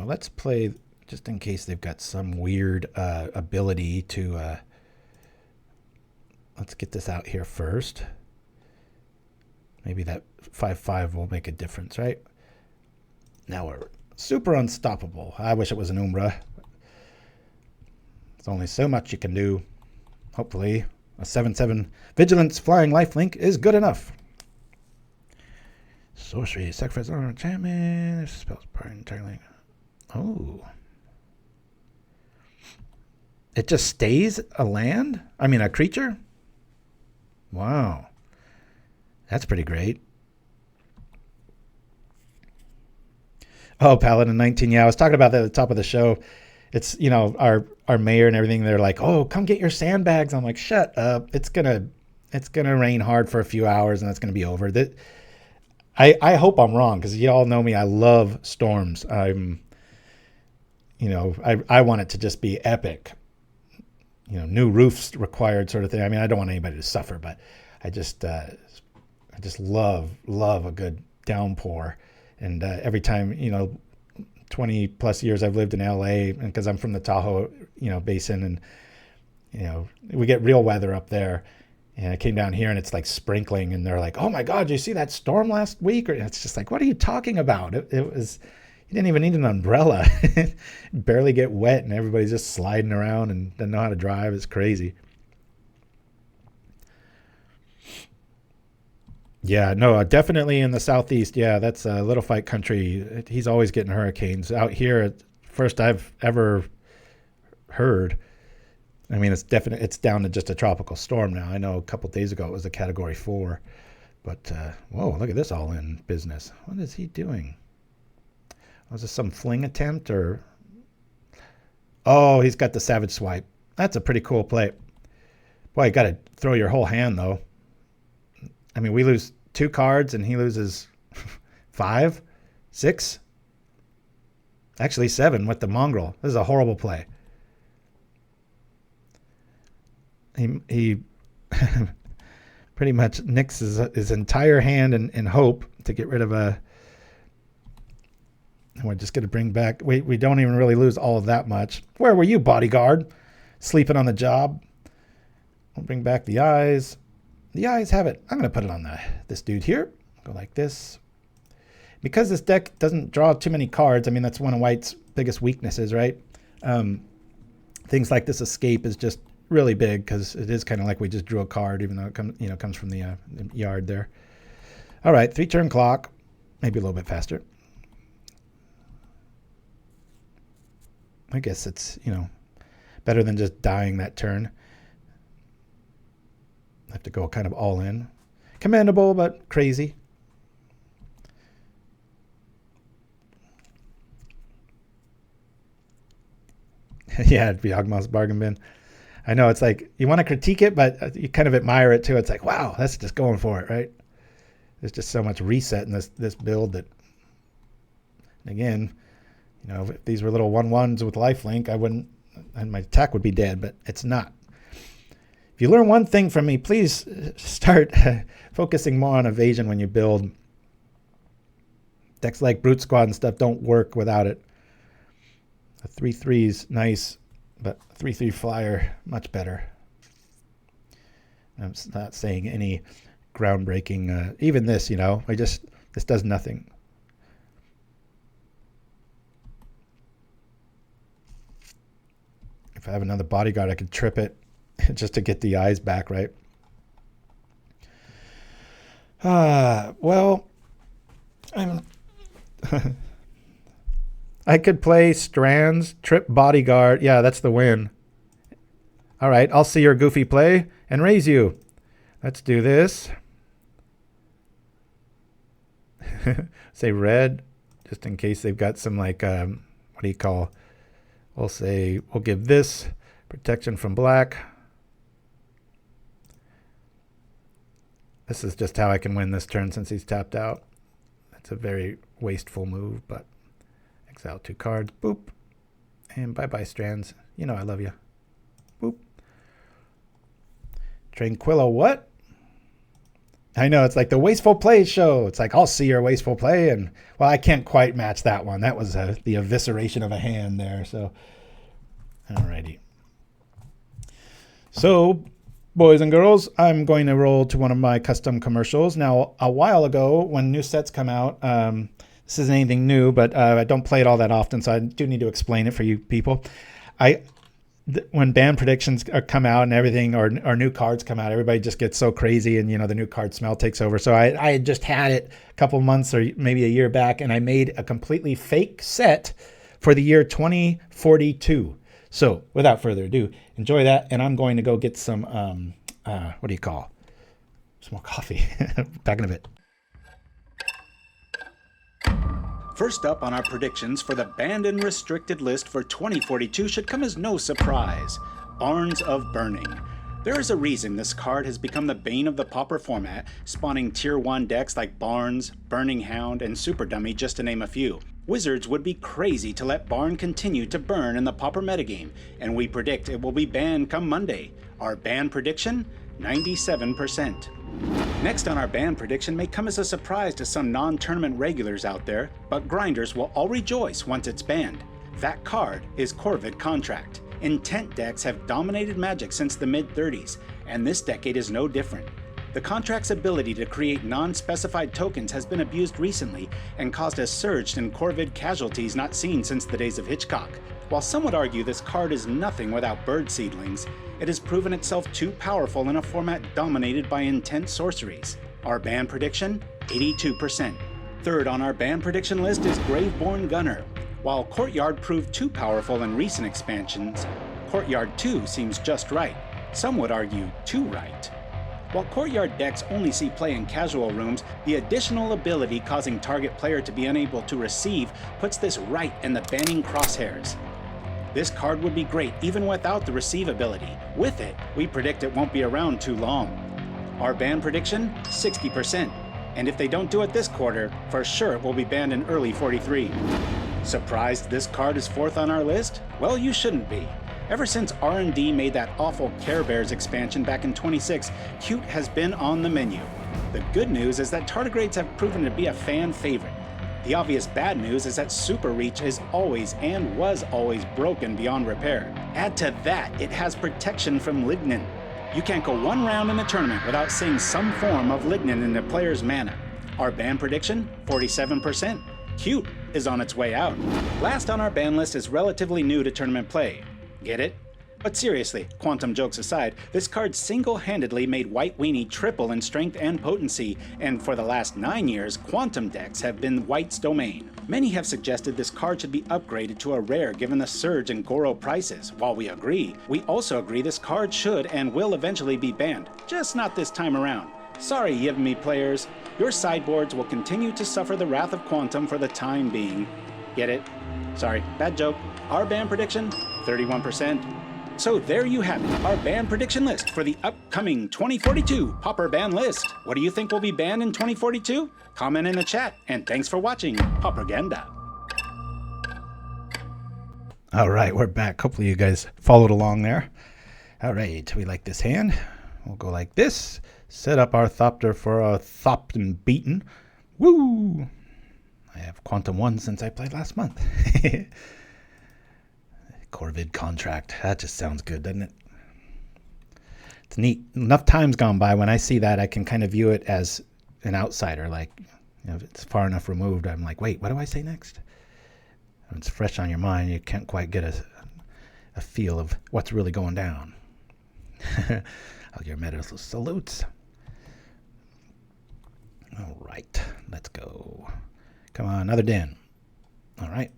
Let's play, just in case they've got some weird ability to, let's get this out here first. Maybe that 5/5 will make a difference, right? Now we're super unstoppable. I wish it was an Umbra. There's only so much you can do. Hopefully, a 7/7 Vigilance Flying Lifelink is good enough. Sorcery, sacrifice on enchantment, spells part entirely. Oh. It just stays a land? I mean, a creature? Wow. That's pretty great. Oh, Paladin 19. Yeah, I was talking about that at the top of the show. It's, our mayor and everything. They're like, oh, come get your sandbags. I'm like, shut up. It's gonna rain hard for a few hours and it's gonna be over. I hope I'm wrong, because you all know me. I love storms. I want it to just be epic. New roofs required sort of thing. I mean, I don't want anybody to suffer, but I just love a good downpour. And every time, 20 plus years I've lived in LA, and because I'm from the Tahoe, basin, and, we get real weather up there. And I came down here and it's like sprinkling, and they're like, oh my God, you see that storm last week? Or it's just like, what are you talking about? It was, you didn't even need an umbrella. Barely get wet, and everybody's just sliding around and doesn't know how to drive. It's crazy. Yeah, no, definitely in the southeast. Yeah, that's Little Fight Country. He's always getting hurricanes. Out here, first I've ever heard. I mean, it's down to just a tropical storm now. I know a couple of days ago it was a Category 4. But, whoa, look at this all-in business. What is he doing? Was this some fling attempt, or... Oh, he's got the Savage Swipe. That's a pretty cool play. Boy, you got to throw your whole hand, though. I mean, we lose 2 cards, and he loses 5, 6. Actually, 7 with the Mongrel. This is a horrible play. He pretty much nicks his entire hand in hope to get rid of a... And we're just going to bring back... We don't even really lose all of that much. Where were you, bodyguard? Sleeping on the job. We'll bring back the eyes. The eyes have it. I'm going to put it on this dude here. Go like this. Because this deck doesn't draw too many cards, I mean, that's one of White's biggest weaknesses, right? Things like this escape is just really big, because it is kind of like we just drew a card, even though it comes from the yard there. All right, 3-turn clock. Maybe a little bit faster. I guess it's, better than just dying that turn. I have to go kind of all in. Commendable, but crazy. Yeah, it'd be Ogmaw's bargain bin. I know, it's like, you want to critique it, but you kind of admire it too. It's like, wow, that's just going for it, right? There's just so much reset in this build that, again, if these were little 1/1s with lifelink, I wouldn't, and my attack would be dead, but it's not. If you learn one thing from me, please start focusing more on evasion when you build. Decks like Brute Squad and stuff don't work without it. A 3/3's nice, but 3/3 flyer, much better. I'm not saying any groundbreaking, even this, this does nothing. If I have another bodyguard, I could trip it just to get the eyes back, right? Well, I'm I could play Strands, Trip Bodyguard. Yeah, that's the win. All right, I'll see your goofy play and raise you. Let's do this. Say red, just in case they've got some like, what do you call? We'll say, we'll give this protection from black. This is just how I can win this turn since he's tapped out. It's a very wasteful move, but exile 2 cards. Boop. And bye-bye, Strands. You know I love you. Boop. Tranquillo what? I know, it's like the wasteful play show. It's like, I'll see your wasteful play. And, well, I can't quite match that one. That was the evisceration of a hand there. So, alrighty. So, boys and girls, I'm going to roll to one of my custom commercials. Now, a while ago, when new sets come out, this isn't anything new, but I don't play it all that often, so I do need to explain it for you people. When band predictions come out and everything, or new cards come out, everybody just gets so crazy, and the new card smell takes over. So I had just had it a couple months or maybe a year back, and I made a completely fake set for the year 2042. So without further ado, enjoy that, and I'm going to go get some what do you call? Some more coffee. Back in a bit. First up on our predictions for the banned and restricted list for 2042 should come as no surprise. Barns of Burning. There is a reason this card has become the bane of the Pauper format, spawning tier 1 decks like Barns, Burning Hound, and Super Dummy, just to name a few. Wizards would be crazy to let Barn continue to burn in the Pauper metagame, and we predict it will be banned come Monday. Our ban prediction? 97%. Next on our ban prediction may come as a surprise to some non-tournament regulars out there, but grinders will all rejoice once it's banned. That card is Corvid Contract. Intent decks have dominated Magic since the mid-30s, and this decade is no different. The contract's ability to create non-specified tokens has been abused recently and caused a surge in Corvid casualties not seen since the days of Hitchcock. While some would argue this card is nothing without bird seedlings, it has proven itself too powerful in a format dominated by intent sorceries. Our ban prediction? 82%. Third on our ban prediction list is Graveborn Gunner. While Courtyard proved too powerful in recent expansions, Courtyard 2 seems just right. Some would argue too right. While Courtyard decks only see play in casual rooms, the additional ability causing target player to be unable to receive puts this right in the banning crosshairs. This card would be great even without the receive ability. With it, we predict it won't be around too long. Our ban prediction? 60%. And if they don't do it this quarter, for sure it will be banned in early 43. Surprised this card is fourth on our list? Well, you shouldn't be. Ever since R&D made that awful Care Bears expansion back in 26, Cute has been on the menu. The good news is that tardigrades have proven to be a fan favorite. The obvious bad news is that Super Reach is always and was always broken beyond repair. Add to that, it has protection from Lignin. You can't go one round in a tournament without seeing some form of Lignin in the player's mana. Our ban prediction? 47%. Cute is on its way out. Last on our ban list is relatively new to tournament play. Get it? But seriously, quantum jokes aside, this card single-handedly made White Weenie triple in strength and potency, and for the last 9 years, quantum decks have been White's domain. Many have suggested this card should be upgraded to a rare given the surge in Goro prices. While we agree, we also agree this card should and will eventually be banned, just not this time around. Sorry, Yivmi players, your sideboards will continue to suffer the wrath of quantum for the time being. Get it? Sorry, bad joke. Our ban prediction? 31%. So there you have it, our ban prediction list for the upcoming 2042 Pauper ban list. What do you think will be banned in 2042? Comment in the chat, and thanks for watching Pauperganda. All right, we're back. Hopefully you guys followed along there. All right, we like this hand. We'll go like this. Set up our Thopter for a Thopten beaten. Woo! I have Quantum 1 since I played last month. Corvid Contract. That just sounds good, doesn't it? It's neat. Enough time's gone by when I see that I can kind of view it as an outsider. Like, if it's far enough removed, I'm like, wait, what do I say next? When it's fresh on your mind, you can't quite get a feel of what's really going down. I'll give medical salutes. All right, let's go. Come on, another den. All right.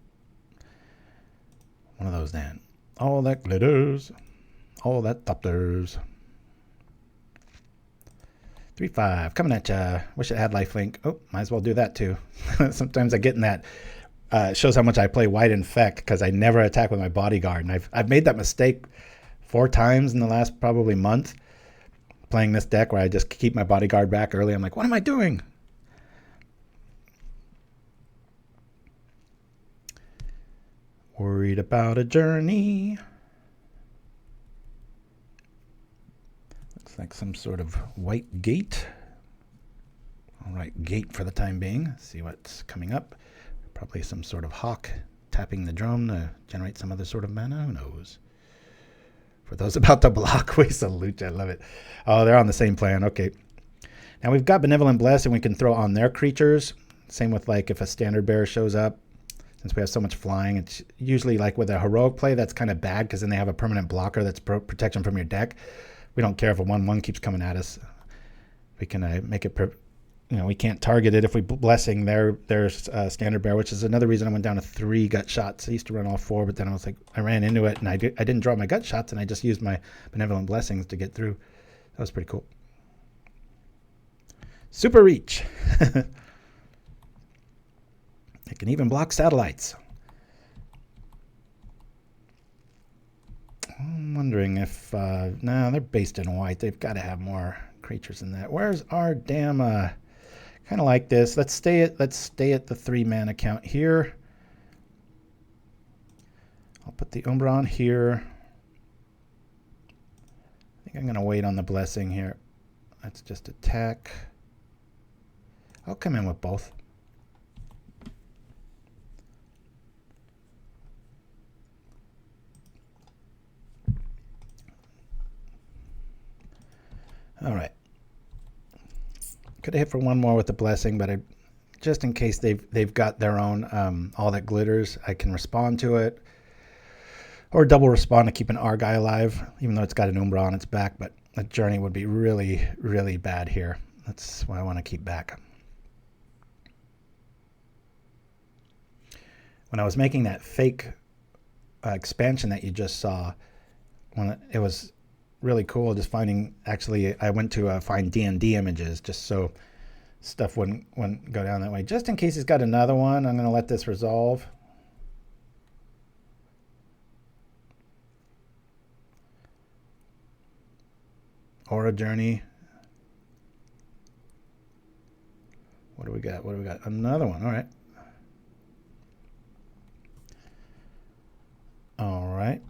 One of those then. All that glitters. All that Thopters. 3/5 coming at ya. Wish it had lifelink. Oh, might as well do that too. Sometimes I get in that. It shows how much I play White Infect because I never attack with my Bodyguard. And I've made that mistake 4 times in the last probably month playing this deck where I just keep my Bodyguard back early. I'm like, what am I doing? Worried about a journey. Looks like some sort of white gate. All right, gate for the time being. Let's see what's coming up. Probably some sort of hawk tapping the drum to generate some other sort of mana. Who knows? For those about to block, we salute you. I love it. Oh, they're on the same plan. Okay. Now we've got Benevolent Blessing. We can throw on their creatures. Same with like if a standard bearer shows up. Since we have so much flying, it's usually like with a heroic play, that's kind of bad because then they have a permanent blocker that's protection from your deck. We don't care if a 1/1 keeps coming at us. We can make it, we can't target it if we blessing their standard bearer, which is another reason I went down to 3 gut shots. I used to run all 4, but then I was like, I ran into it and I didn't draw my gut shots and I just used my Benevolent Blessings to get through. That was pretty cool. Super Reach. It can even block satellites. I'm wondering if... no, they're based in white. They've got to have more creatures than that. Where's our damn... kind of like this. Let's stay at the 3-mana count here. I'll put the Umbra on here. I think I'm going to wait on the Blessing here. Let's just attack. I'll come in with both. All right. Could have hit for 1 more with the Blessing, but just in case they've got their own all that glitters, I can respond to it. Or double respond to keep an R guy alive, even though it's got an Umbra on its back, but a journey would be really, really bad here. That's what I want to keep back. When I was making that fake expansion that you just saw, it was really cool just finding, actually I went to find D&D images just so stuff wouldn't go down that way. Just in case he's got another one, I'm going to let this resolve. Or a journey. What do we got? What do we got? Another one. All right. All right.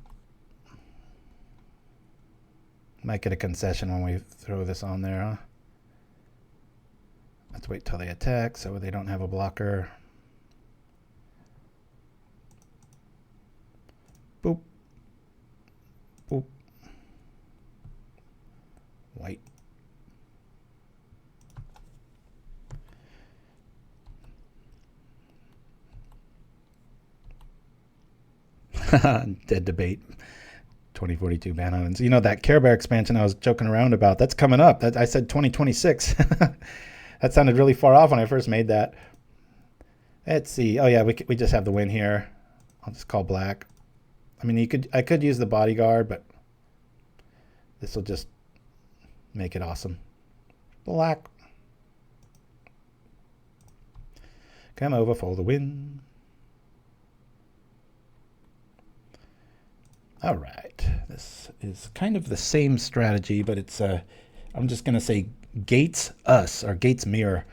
Might get a concession when we throw this on there, huh? Let's wait till they attack so they don't have a blocker. Boop. Boop. White. Dead debate. 2042 ban islands. You know, that Care Bear expansion I was joking around about, that's coming up. I said 2026. That sounded really far off when I first made that. Let's see. Oh yeah, we just have the win here. I'll just call black. I mean, I could use the Bodyguard, but this will just make it awesome. Black. Come over for the win. All right, this is kind of the same strategy, but it's, I'm just going to say gates us, or gates mirror.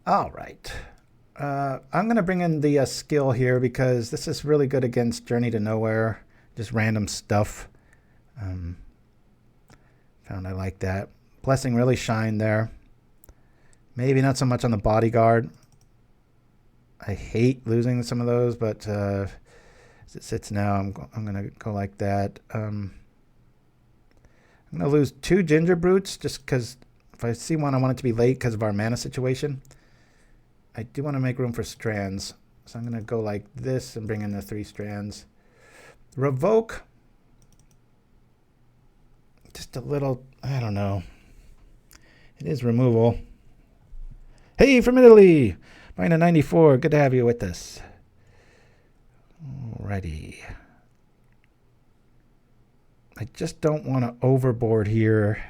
All right. I'm going to bring in the skill here because this is really good against Journey to Nowhere, just random stuff. Found I like that. Blessing really shined there. Maybe not so much on the Bodyguard. I hate losing some of those, but... as it sits now, I'm going to go like that. I'm going to lose 2 Gingerbrutes just because if I see one, I want it to be late because of our mana situation. I do want to make room for strands. So I'm going to go like this and bring in the 3 strands. Revoke. Just a little, I don't know. It is removal. Hey, from Italy. Mine 94. Good to have you with us. Alrighty. I just don't want to overboard here.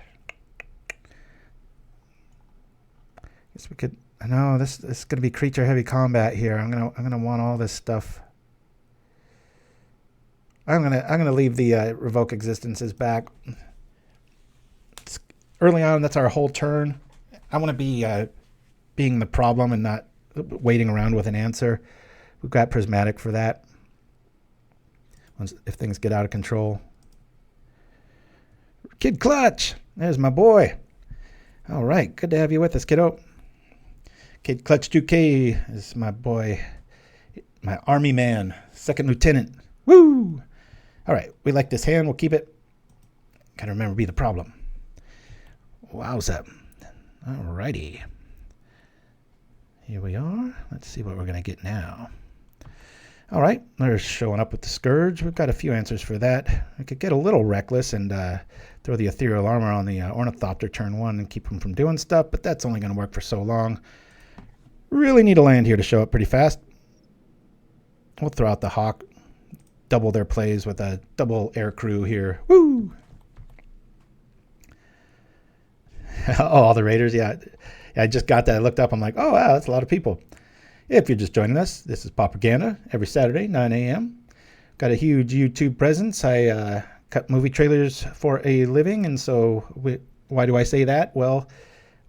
Guess we could. I know this is going to be creature heavy combat here. I'm gonna want all this stuff. I'm gonna leave the Revoke Existences back. It's early on, that's our whole turn. I want to be being the problem and not waiting around with an answer. We've got Prismatic for that. If things get out of control. Kid Clutch, there's my boy. All right, good to have you with us, kiddo. Kid Clutch 2K is my boy, my army man, second lieutenant. Woo! All right, we like this hand. We'll keep it. Gotta remember, be the problem. Wowza. All righty. Here we are. Let's see what we're going to get now. All right, they're showing up with the Skirge. We've got a few answers for that. We could get a little reckless and throw the Ethereal Armor on the Ornithopter turn 1 and keep him from doing stuff, but that's only going to work for so long. Really need a land here to show up pretty fast. We'll throw out the Hawk. Double their plays with a double air crew here. Woo! Oh, all the Raiders, yeah. I just got that. I looked up. I'm like, oh, wow, that's a lot of people. If you're just joining us, this is Pauperganda every Saturday, 9 a.m. Got a huge YouTube presence. I cut movie trailers for a living, and so why do I say that? Well,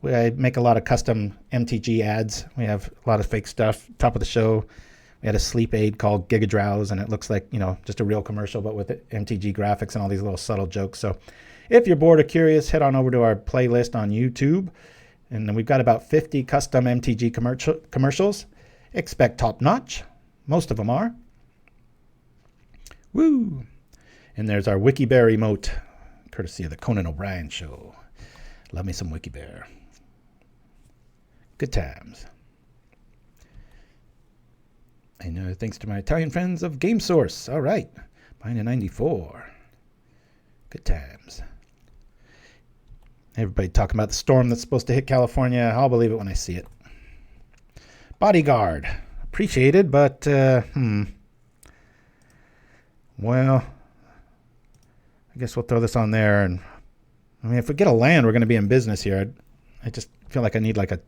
I make a lot of custom MTG ads. We have a lot of fake stuff. Top of the show, we had a sleep aid called Gigadrowse, and it looks like, you know, just a real commercial, but with MTG graphics and all these little subtle jokes. So if you're bored or curious, head on over to our playlist on YouTube. And then we've got about 50 custom MTG commercials. Expect top notch. Most of them are. Woo! And there's our Wiki Bear emote, courtesy of the Conan O'Brien show. Love me some Wiki Bear. Good times. And thanks to my Italian friends of Game Source. All right. Buying a 94. Good times. Everybody talking about the storm that's supposed to hit California. I'll believe it when I see it. Bodyguard. Appreciated, but, well, I guess we'll throw this on there. And I mean, if we get a land, we're going to be in business here. I just feel like I need like a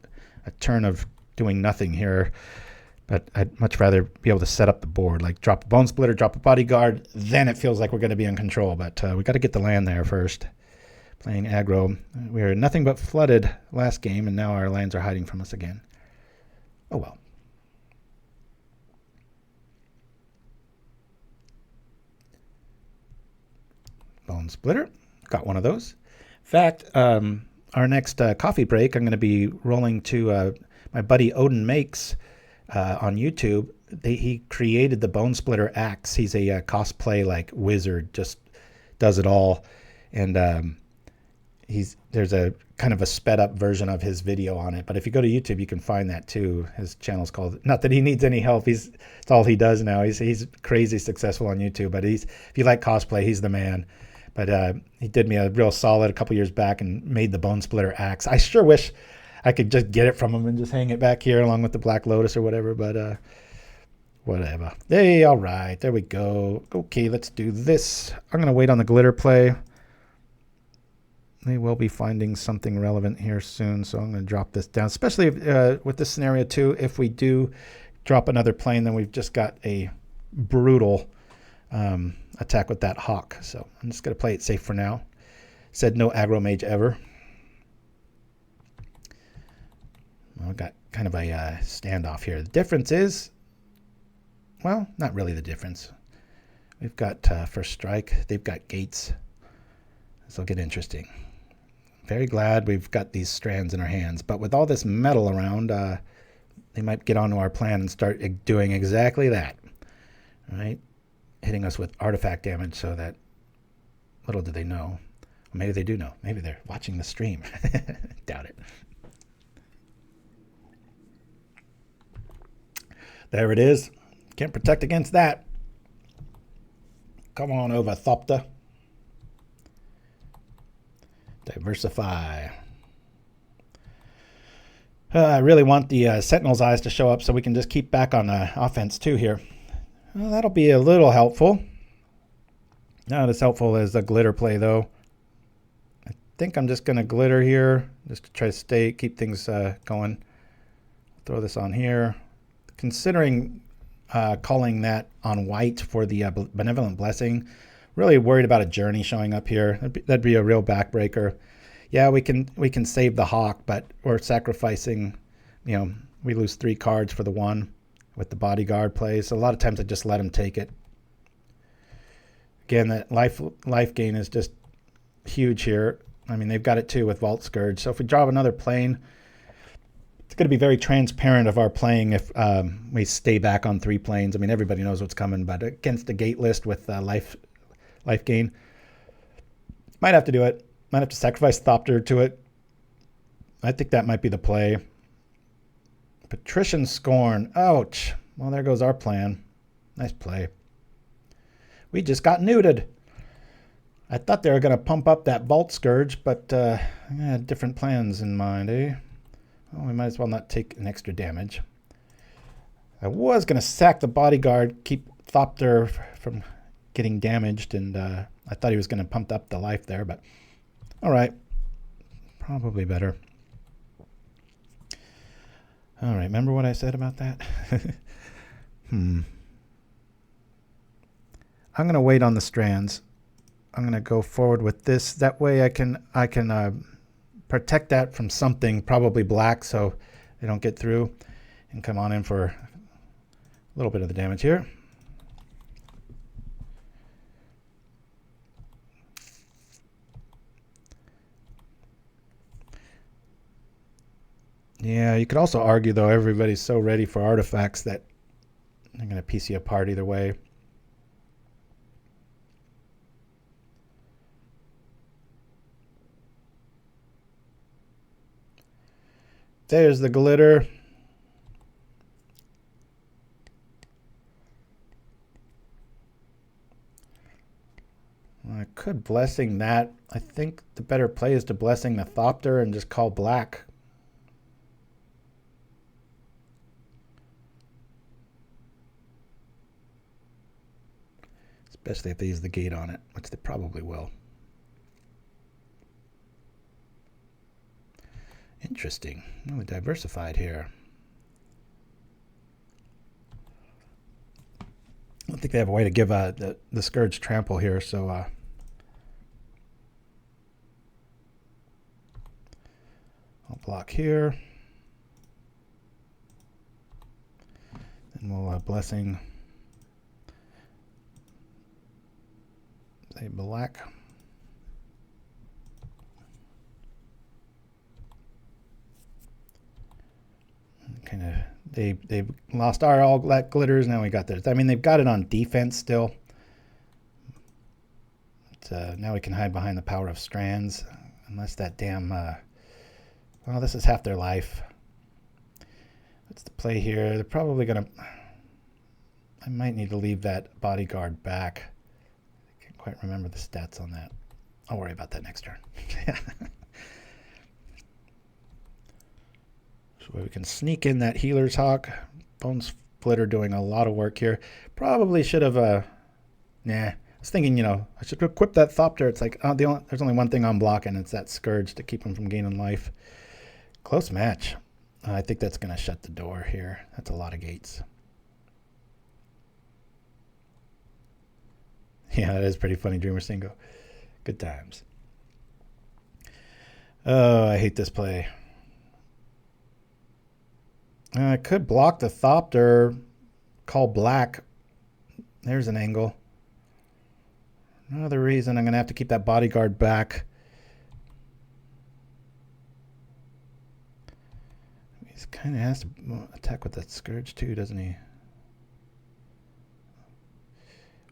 turn of doing nothing here. But I'd much rather be able to set up the board, like drop a Bonesplitter, drop a Bodyguard. Then it feels like we're going to be in control. But we got to get the land there first. Playing aggro. We were nothing but flooded last game, and now our lands are hiding from us again. Oh well. Bonesplitter. Got one of those. In fact, our next coffee break, I'm going to be rolling to my buddy Odin Makes on YouTube. He created the Bonesplitter axe. He's a cosplay like wizard, just does it all. And there's a kind of a sped up version of his video on it. But if you go to YouTube, you can find that too. His channel's called, not that he needs any help. It's all he does now. He's crazy successful on YouTube, but if you like cosplay, he's the man. But he did me a real solid a couple years back and made the Bonesplitter axe. I sure wish I could just get it from him and just hang it back here along with the Black Lotus or whatever, but whatever. Hey, all right, there we go. Okay, let's do this. I'm going to wait on the glitter play. They will be finding something relevant here soon, so I'm going to drop this down, especially with this scenario too. If we do drop another plane, then we've just got a brutal attack with that Hawk. So I'm just going to play it safe for now. Said no aggro mage ever. Well, I've got kind of a standoff here. The difference is, well, not really the difference. We've got first strike. They've got gates. This will get interesting. Very glad we've got these strands in our hands. But with all this metal around, they might get onto our plan and start doing exactly that. All right? Hitting us with artifact damage so that little do they know. Well, maybe they do know. Maybe they're watching the stream. Doubt it. There it is. Can't protect against that. Come on over, Thopter. Diversify. I really want the Sentinel's eyes to show up so we can just keep back on offense too here. Well, that'll be a little helpful. Not as helpful as the glitter play, though. I think I'm just going to glitter here, just to try to keep things going. Throw this on here. Considering calling that on white for the Benevolent Blessing, really worried about a journey showing up here. That'd be a real backbreaker. Yeah, we can save the hawk, but we're sacrificing, you know, we lose 3 cards for the 1 with the bodyguard plays. So a lot of times I just let him take it. Again, that life gain is just huge here. I mean, they've got it too with Vault Skirge. So if we draw another plane, it's going to be very transparent of our playing if we stay back on 3 planes. I mean, everybody knows what's coming, but against the gate list with life gain, might have to do it. Might have to sacrifice Thopter to it. I think that might be the play. Patrician Scorn. Ouch. Well, there goes our plan. Nice play. We just got neuted. I thought they were going to pump up that Vault Skirge, but I had different plans in mind, eh? Well, we might as well not take an extra damage. I was going to sack the bodyguard, keep Thopter from getting damaged, and I thought he was going to pump up the life there, but all right. Probably better. All right, remember what I said about that? I'm going to wait on the strands. I'm going to go forward with this. That way I can protect that from something, probably black, so they don't get through, and come on in for a little bit of the damage here. Yeah, you could also argue, though, everybody's so ready for artifacts that they're going to piece you apart either way. There's the glitter. I could blessing that. I think the better play is to blessing the Thopter and just call black. Especially if they use the gate on it, which they probably will. Interesting. Really diversified here. I don't think they have a way to give the Scourge trample here, so I'll block here. Then we'll blessing say black. Kind of they've lost our all that glitters. Now we got theirs. I mean, they've got it on defense still. But, now we can hide behind the power of strands, unless that damn. Well, this is half their life. What's the play here? They're probably gonna. I might need to leave that bodyguard back. I can't quite remember the stats on that. I'll worry about that next turn. So we can sneak in that Healer's Hawk. Bonesplitter doing a lot of work here. Probably should have, nah. I was thinking, I should equip that Thopter. It's like, there's only one thing I'm blocking. It's that Scourge to keep him from gaining life. Close match. I think that's going to shut the door here. That's a lot of gates. Yeah, that is pretty funny, Dreamer Single. Good times. Oh, I hate this play. I could block the Thopter, call black. There's an angle. Another reason I'm going to have to keep that bodyguard back. He kind of has to attack with that Scourge too, doesn't he?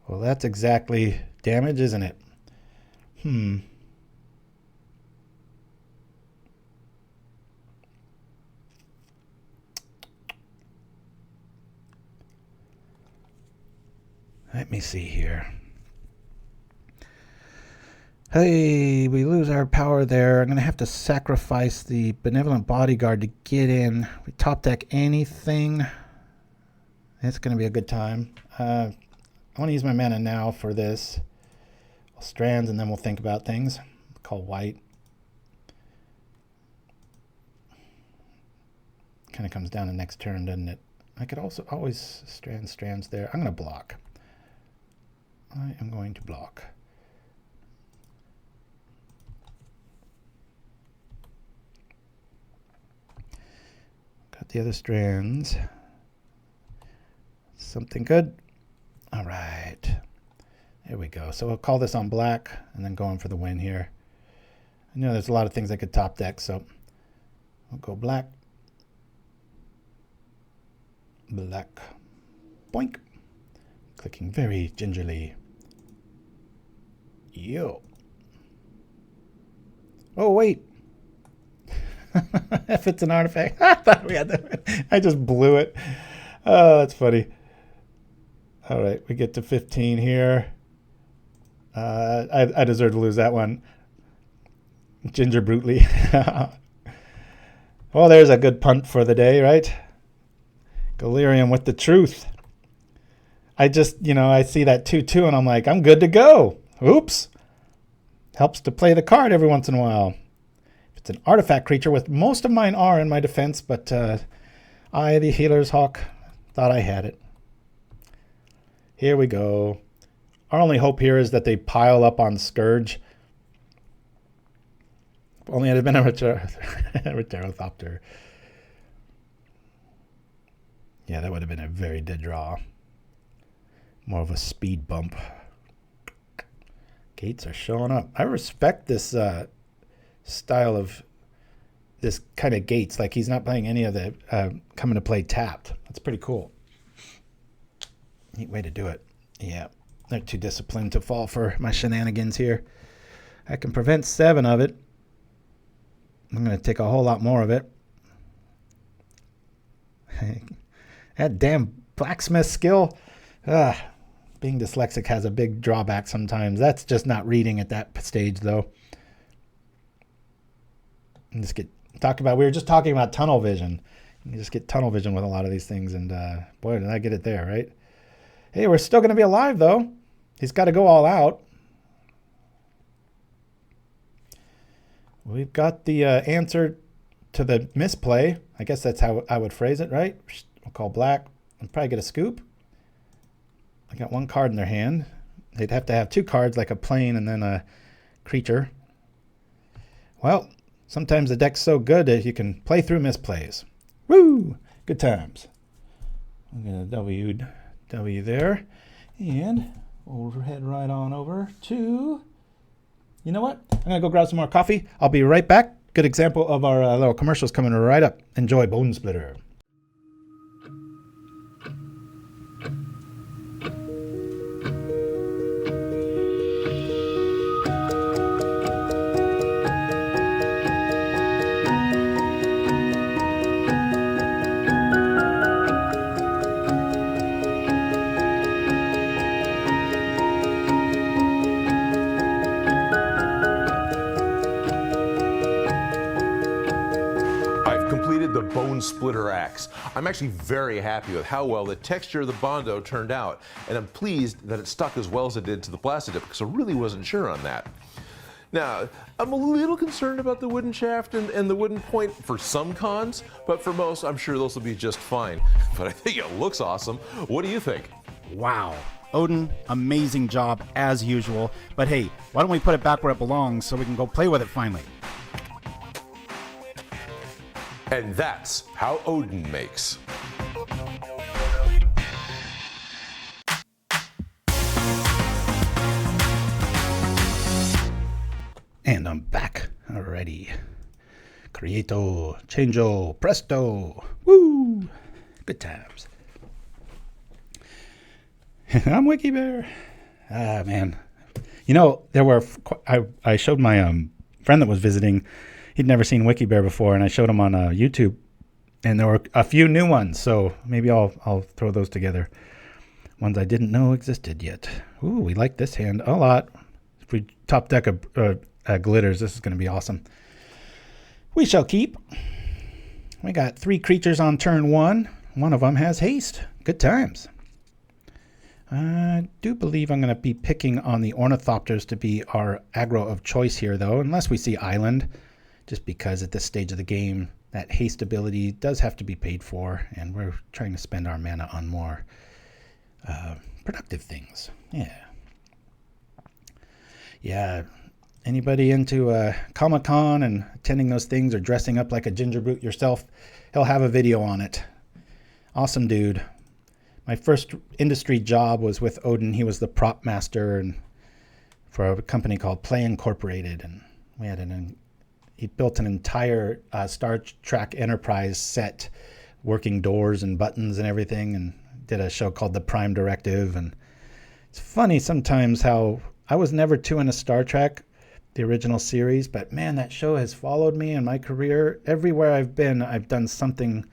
Well, that's exactly damage, isn't it? Let me see here. Hey, we lose our power there. I'm going to have to sacrifice the Benevolent Bodyguard to get in. We top deck anything. It's going to be a good time. I want to use my mana now for this. Strands, and then we'll think about things. Call white. Kind of comes down to next turn, doesn't it? I could also always strands there. I'm going to block. I am going to block. Got the other strands. Something good. All right. There we go. So we'll call this on black and then going for the win here. I know there's a lot of things I could top deck, so I'll go black. Black. Boink. Clicking very gingerly. Yo. Oh, wait. If it's an artifact. I thought we had that. I just blew it. Oh, that's funny. All right, we get to 15 here. I deserve to lose that one. Gingerbrute. Well, there's a good punt for the day, right? Galarian with the truth. I just, I see that 2/2 and I'm like, I'm good to go. Oops. Helps to play the card every once in a while. If it's an artifact creature, with most of mine are in my defense, but I, the Healer's Hawk, thought I had it. Here we go. Our only hope here is that they pile up on Skirge. If only it had been a Roterothopter. Yeah, that would have been a very dead draw. More of a speed bump. Gates are showing up. I respect this style of this kind of Gates. Like he's not playing any of the coming to play tapped. That's pretty cool. Neat way to do it. Yeah. They're too disciplined to fall for my shenanigans here. I can prevent 7 of it. I'm going to take a whole lot more of it. That damn blacksmith skill. Being dyslexic has a big drawback sometimes. That's just not reading at that stage, though. And just we were just talking about tunnel vision. You just get tunnel vision with a lot of these things, and boy, did I get it there, right? Hey, we're still going to be alive, though. He's got to go all out. We've got the answer to the misplay. I guess that's how I would phrase it, right? We'll call black and probably get a scoop. I got 1 card in their hand. They'd have to have 2 cards, like a plane and then a creature. Well, sometimes the deck's so good that you can play through misplays. Woo! Good times. I'm going to W there. And we'll head right on over to... You know what? I'm going to go grab some more coffee. I'll be right back. Good example of our little commercials coming right up. Enjoy Bonesplitter. The Bonesplitter axe. I'm actually very happy with how well the texture of the Bondo turned out, and I'm pleased that it stuck as well as it did to the plastic tip, because I really wasn't sure on that. Now, I'm a little concerned about the wooden shaft and the wooden point for some cons, but for most, I'm sure those will be just fine. But I think it looks awesome. What do you think? Wow. Odin, amazing job as usual. But hey, why don't we put it back where it belongs so we can go play with it finally? And that's how Odin makes. And I'm back already. Creato, changeo, presto. Woo! Good times. I'm Wiki Bear. Ah, man. You know, I showed my friend that was visiting. He'd never seen Wiki Bear before, and I showed him on YouTube, and there were a few new ones, so maybe I'll throw those together. Ones I didn't know existed yet. Ooh, we like this hand a lot. If we top deck a glitters, this is going to be awesome. We shall keep. We got 3 creatures on turn 1. One of them has haste. good times. I do believe I'm going to be picking on the Ornithopters to be our aggro of choice here, though, unless we see Island, just because at this stage of the game, that haste ability does have to be paid for, and we're trying to spend our mana on more productive things. Yeah. Anybody into Comic-Con and attending those things or dressing up like a Gingerbrute yourself, he'll have a video on it. Awesome dude. My first industry job was with Odin. He was the prop master and for a company called Play Incorporated, and we had he built an entire Star Trek Enterprise set, working doors and buttons and everything, and did a show called The Prime Directive. And it's funny sometimes how I was never too into Star Trek, the original series, but man, that show has followed me in my career. Everywhere I've been, I've done something,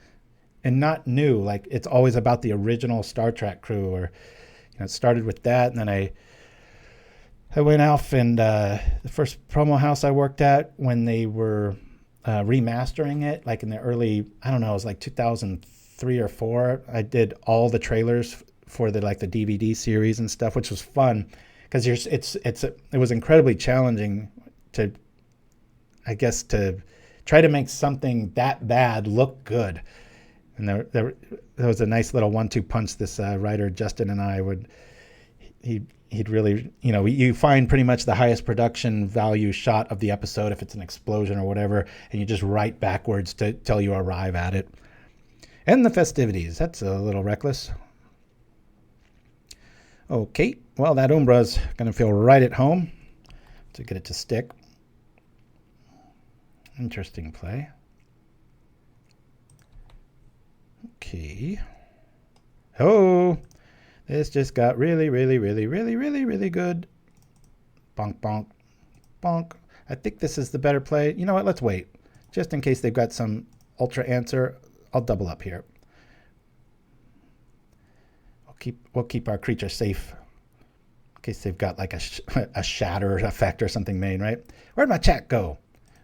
and not new. Like, it's always about the original Star Trek crew, or it started with that, and then I went off, and the first promo house I worked at when they were remastering it, like in the early, I don't know, it was like 2003 or 4. I did all the trailers for the DVD series and stuff, which was fun because it was incredibly challenging to, I guess, to try to make something that bad look good. And there was a nice little 1-2 punch. This writer Justin and I he'd really, you find pretty much the highest production value shot of the episode if it's an explosion or whatever, and you just write backwards till you arrive at it. And the festivities, that's a little reckless. Okay, well, that Umbra's going to feel right at home to get it to stick. Interesting play. Okay. Oh, this just got really, really, really, really, really, really good. Bonk, bonk, bonk. I think this is the better play. You know what? Let's wait. Just in case they've got some ultra answer, I'll double up here. We'll keep our creature safe in case they've got like a shatter effect or something made, right? Where'd my chat go?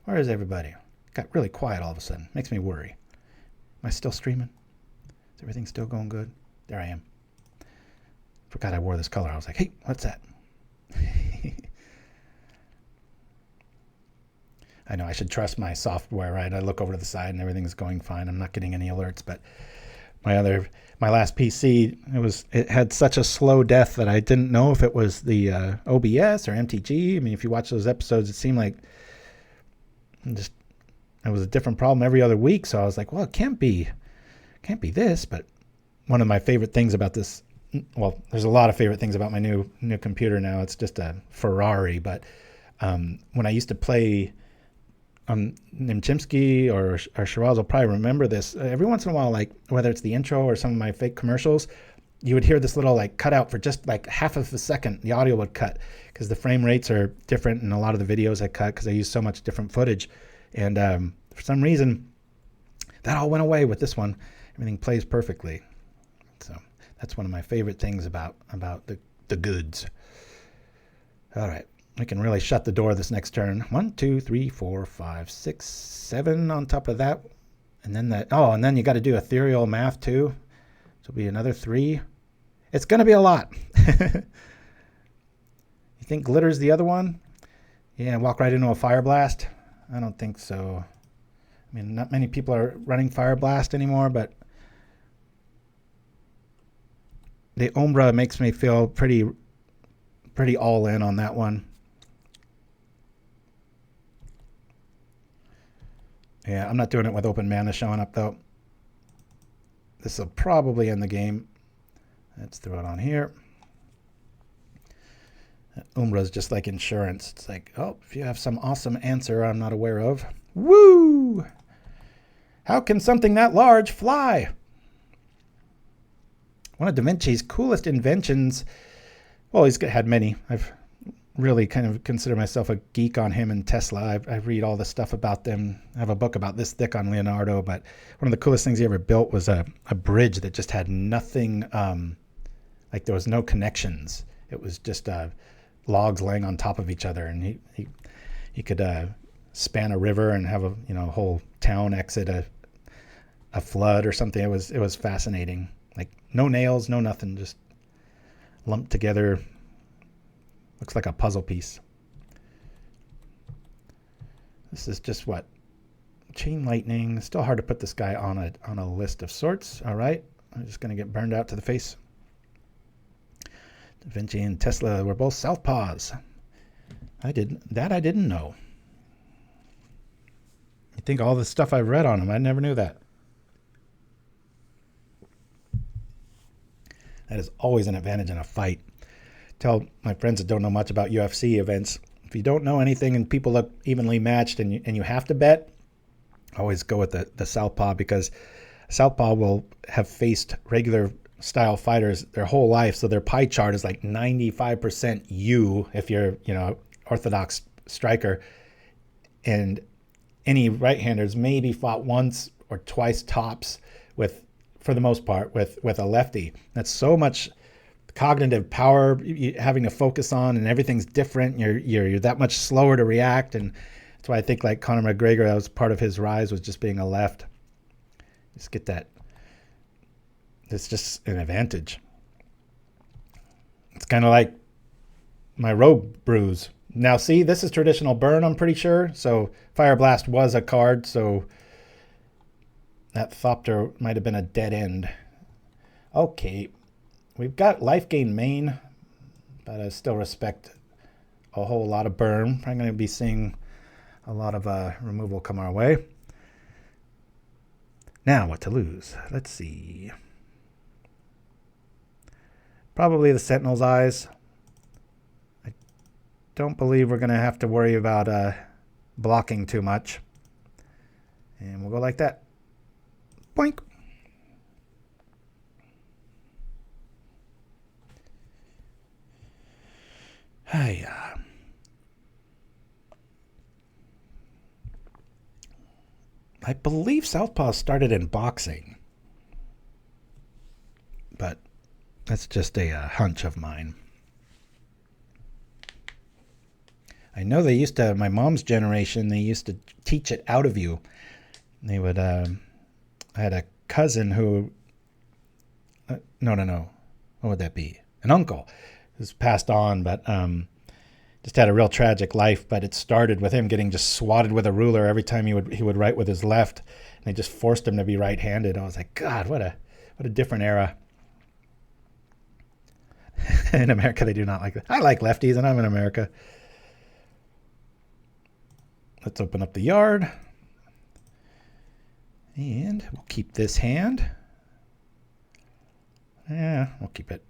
Where is everybody? Got really quiet all of a sudden. Makes me worry. Am I still streaming? Is everything still going good? There I am. Forgot I wore this color. I was like, hey, what's that? I know I should trust my software, right? I look over to the side and everything's going fine. I'm not getting any alerts, but my last PC, it had such a slow death that I didn't know if it was the OBS or MTG. I mean, if you watch those episodes, it seemed like it was a different problem every other week. So I was like, well, it can't be this. But one of my favorite things about this, well, there's a lot of favorite things about my new computer now. It's just a Ferrari. But when I used to play Chimpskey or Shiraz will probably remember this. Every once in a while, like whether it's the intro or some of my fake commercials, you would hear this little like cutout for just like half of a second. The audio would cut because the frame rates are different in a lot of the videos I cut because I use so much different footage. And for some reason, that all went away with this one. Everything plays perfectly. So that's one of my favorite things about the goods. All right. We can really shut the door this next turn. 1, 2, 3, 4, 5, 6, 7 on top of that. And then and then you got to do ethereal math too. So it'll be another 3. It's going to be a lot. You think glitter's the other one? Yeah, walk right into a fire blast? I don't think so. I mean, not many people are running fire blast anymore, but the Umbra makes me feel pretty all in on that one. Yeah, I'm not doing it with open mana showing up, though. This will probably end the game. Let's throw it on here. Umbra's just like insurance. It's like, oh, if you have some awesome answer I'm not aware of. Woo! How can something that large fly? One of Da Vinci's coolest inventions. Well, he's had many. I've really kind of consider myself a geek on him and Tesla. I read all the stuff about them. I have a book about this thick on Leonardo, but one of the coolest things he ever built was a bridge that just had nothing, like there was no connections. It was just logs laying on top of each other, and he could span a river and have a whole town exit a flood or something. It was fascinating. Like No nails, no nothing, just lumped together. Looks like a puzzle piece. This is just what? Chain Lightning. Still hard to put this guy on a list of sorts. All right. I'm just going to get burned out to the face. Da Vinci and Tesla were both southpaws. I didn't know. You think all the stuff I've read on him, I never knew that. That is always an advantage in a fight. Tell my friends that don't know much about UFC events, if you don't know anything and people look evenly matched and you have to bet, always go with the southpaw, because southpaw will have faced regular style fighters their whole life, so their pie chart is like 95% you if you're, orthodox striker, and any right-handers maybe fought once or twice tops with, for the most part, with a lefty. That's so much cognitive power having to focus on, and everything's different. You're that much slower to react, and that's why I think like Conor McGregor, that was part of his rise, was just being a left. Just get that. It's just an advantage. It's kind of like my rogue bruise. Now see, this is traditional burn, I'm pretty sure. So Fire Blast was a card, so that Thopter might have been a dead end. Okay. We've got life gain main, but I still respect a whole lot of burn. I'm going to be seeing a lot of removal come our way. Now what to lose? Let's see. Probably the Sentinel's Eyes. I don't believe we're going to have to worry about blocking too much. And we'll go like that. Boink. Hiya. I believe Southpaw started in boxing, but that's just a hunch of mine. I know they used to, my mom's generation, they used to teach it out of you. They would, I had a cousin who, no. What would that be? An uncle who's passed on, but just had a real tragic life. But it started with him getting just swatted with a ruler every time he would write with his left, and they just forced him to be right-handed. I was like, God, what a different era. In America, they do not like that. I like lefties, and I'm in America. Let's open up the yard, and we'll keep this hand. Yeah, we'll keep it.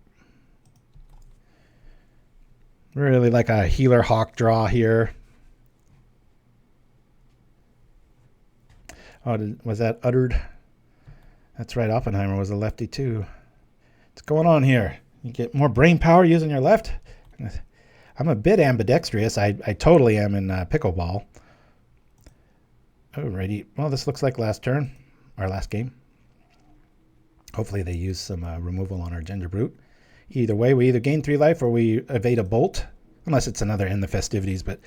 Really like a healer hawk draw here. Oh, was that uttered? That's right, Oppenheimer was a lefty too. What's going on here? You get more brain power using your left? I'm a bit ambidextrous. I totally am in pickleball. Alrighty. Well, this looks like last turn, our last game. Hopefully they use some removal on our Gingerbrute. Either way, we either gain 3 life or we evade a bolt, unless it's another in the festivities. But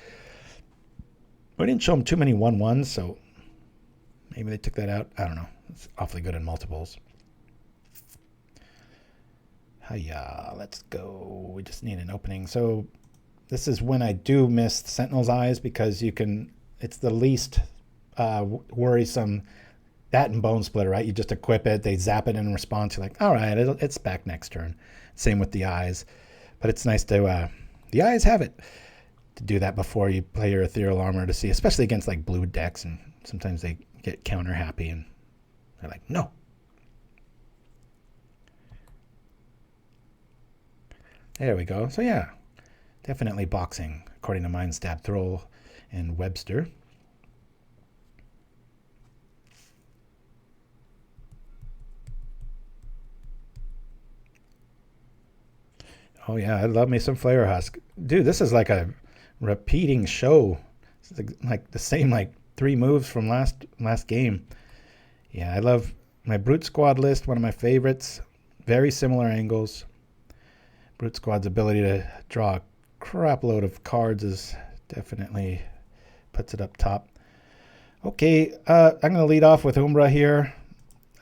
we didn't show them too many 1/1s, so maybe they took that out. I don't know. It's awfully good in multiples. Hiya, let's go. We just need an opening. So this is when I do miss Sentinel's Eyes, because you can. It's the least worrisome. That and Bonesplitter, right? You just equip it, they zap it in response. You're like, all right, it's back next turn. Same with the eyes. But it's nice to, the eyes have it, to do that before you play your Ethereal Armor to see, especially against like blue decks, and sometimes they get counter happy and they're like, no. There we go. So yeah, definitely boxing, according to Mindstab Thrall and Webster. Oh yeah, I love me some Flare Husk. Dude, this is like a repeating show. It's like the same like 3 moves from last game. Yeah, I love my Brute Squad list, one of my favorites. Very similar angles. Brute Squad's ability to draw a crap load of cards is definitely puts it up top. Okay, I'm going to lead off with Umbra here.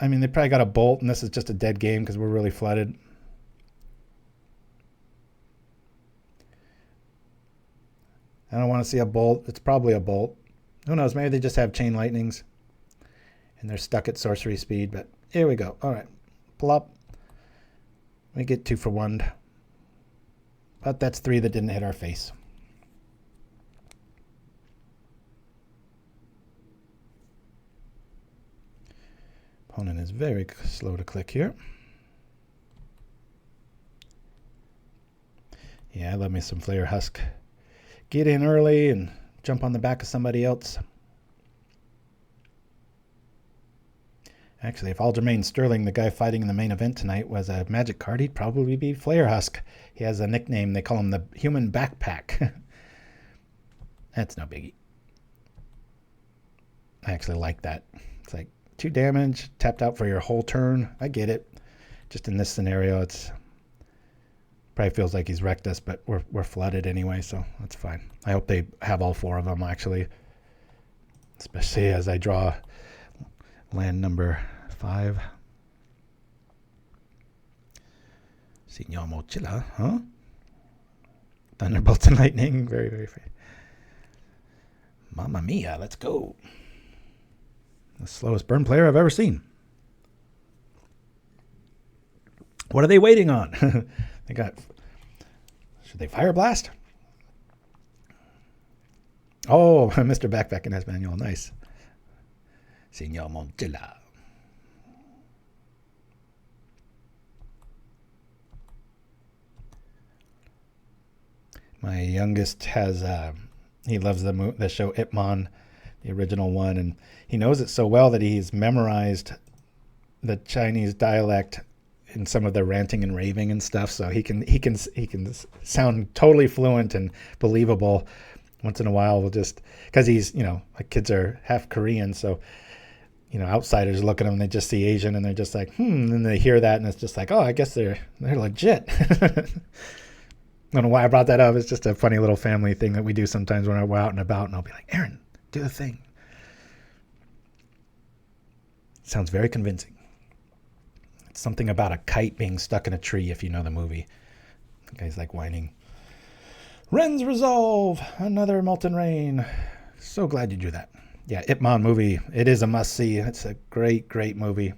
I mean, they probably got a bolt, and this is just a dead game because we're really flooded. I don't want to see a bolt. It's probably a bolt. Who knows? Maybe they just have chain lightnings and they're stuck at sorcery speed. But here we go. All right. Plop. We get 2 for 1. But that's 3 that didn't hit our face. Opponent is very slow to click here. Yeah, I love me some Flare Husk. Get in early and jump on the back of somebody else. Actually, if Aljamain Sterling, the guy fighting in the main event tonight, was a Magic card, he'd probably be Flare Husk. He has a nickname. They call him the Human Backpack. That's no biggie. I actually like that. It's like 2 damage, tapped out for your whole turn. I get it. Just in this scenario, it's probably feels like he's wrecked us, but we're flooded anyway, so that's fine. I hope they have all 4 of them, actually. Especially as I draw land number 5. Signor Mochila, huh? Thunderbolts and Lightning. Very, very fair. Mamma mia, let's go. The slowest burn player I've ever seen. What are they waiting on? They got... Should they Fire Blast? Oh, Mr. Backpack in Espanol. Nice. Signor Montilla. My youngest has... he loves the show Ip Man, the original one, and he knows it so well that he's memorized the Chinese dialect in some of the ranting and raving and stuff, so he can sound totally fluent and believable. Once in a while, we'll just, because he's, my kids are half Korean, so outsiders look at them and they just see Asian and they're just like, and they hear that and it's just like, oh, I guess they're legit. I don't know why I brought that up. It's just a funny little family thing that we do sometimes when we're out and about, and I'll be like, Aaron, do the thing. Sounds very convincing. It's something about a kite being stuck in a tree, if you know the movie. The guy's like whining. Ren's Resolve, another Molten Rain. So glad you drew that. Yeah, Ip Man movie. It is a must-see. It's a great, great movie.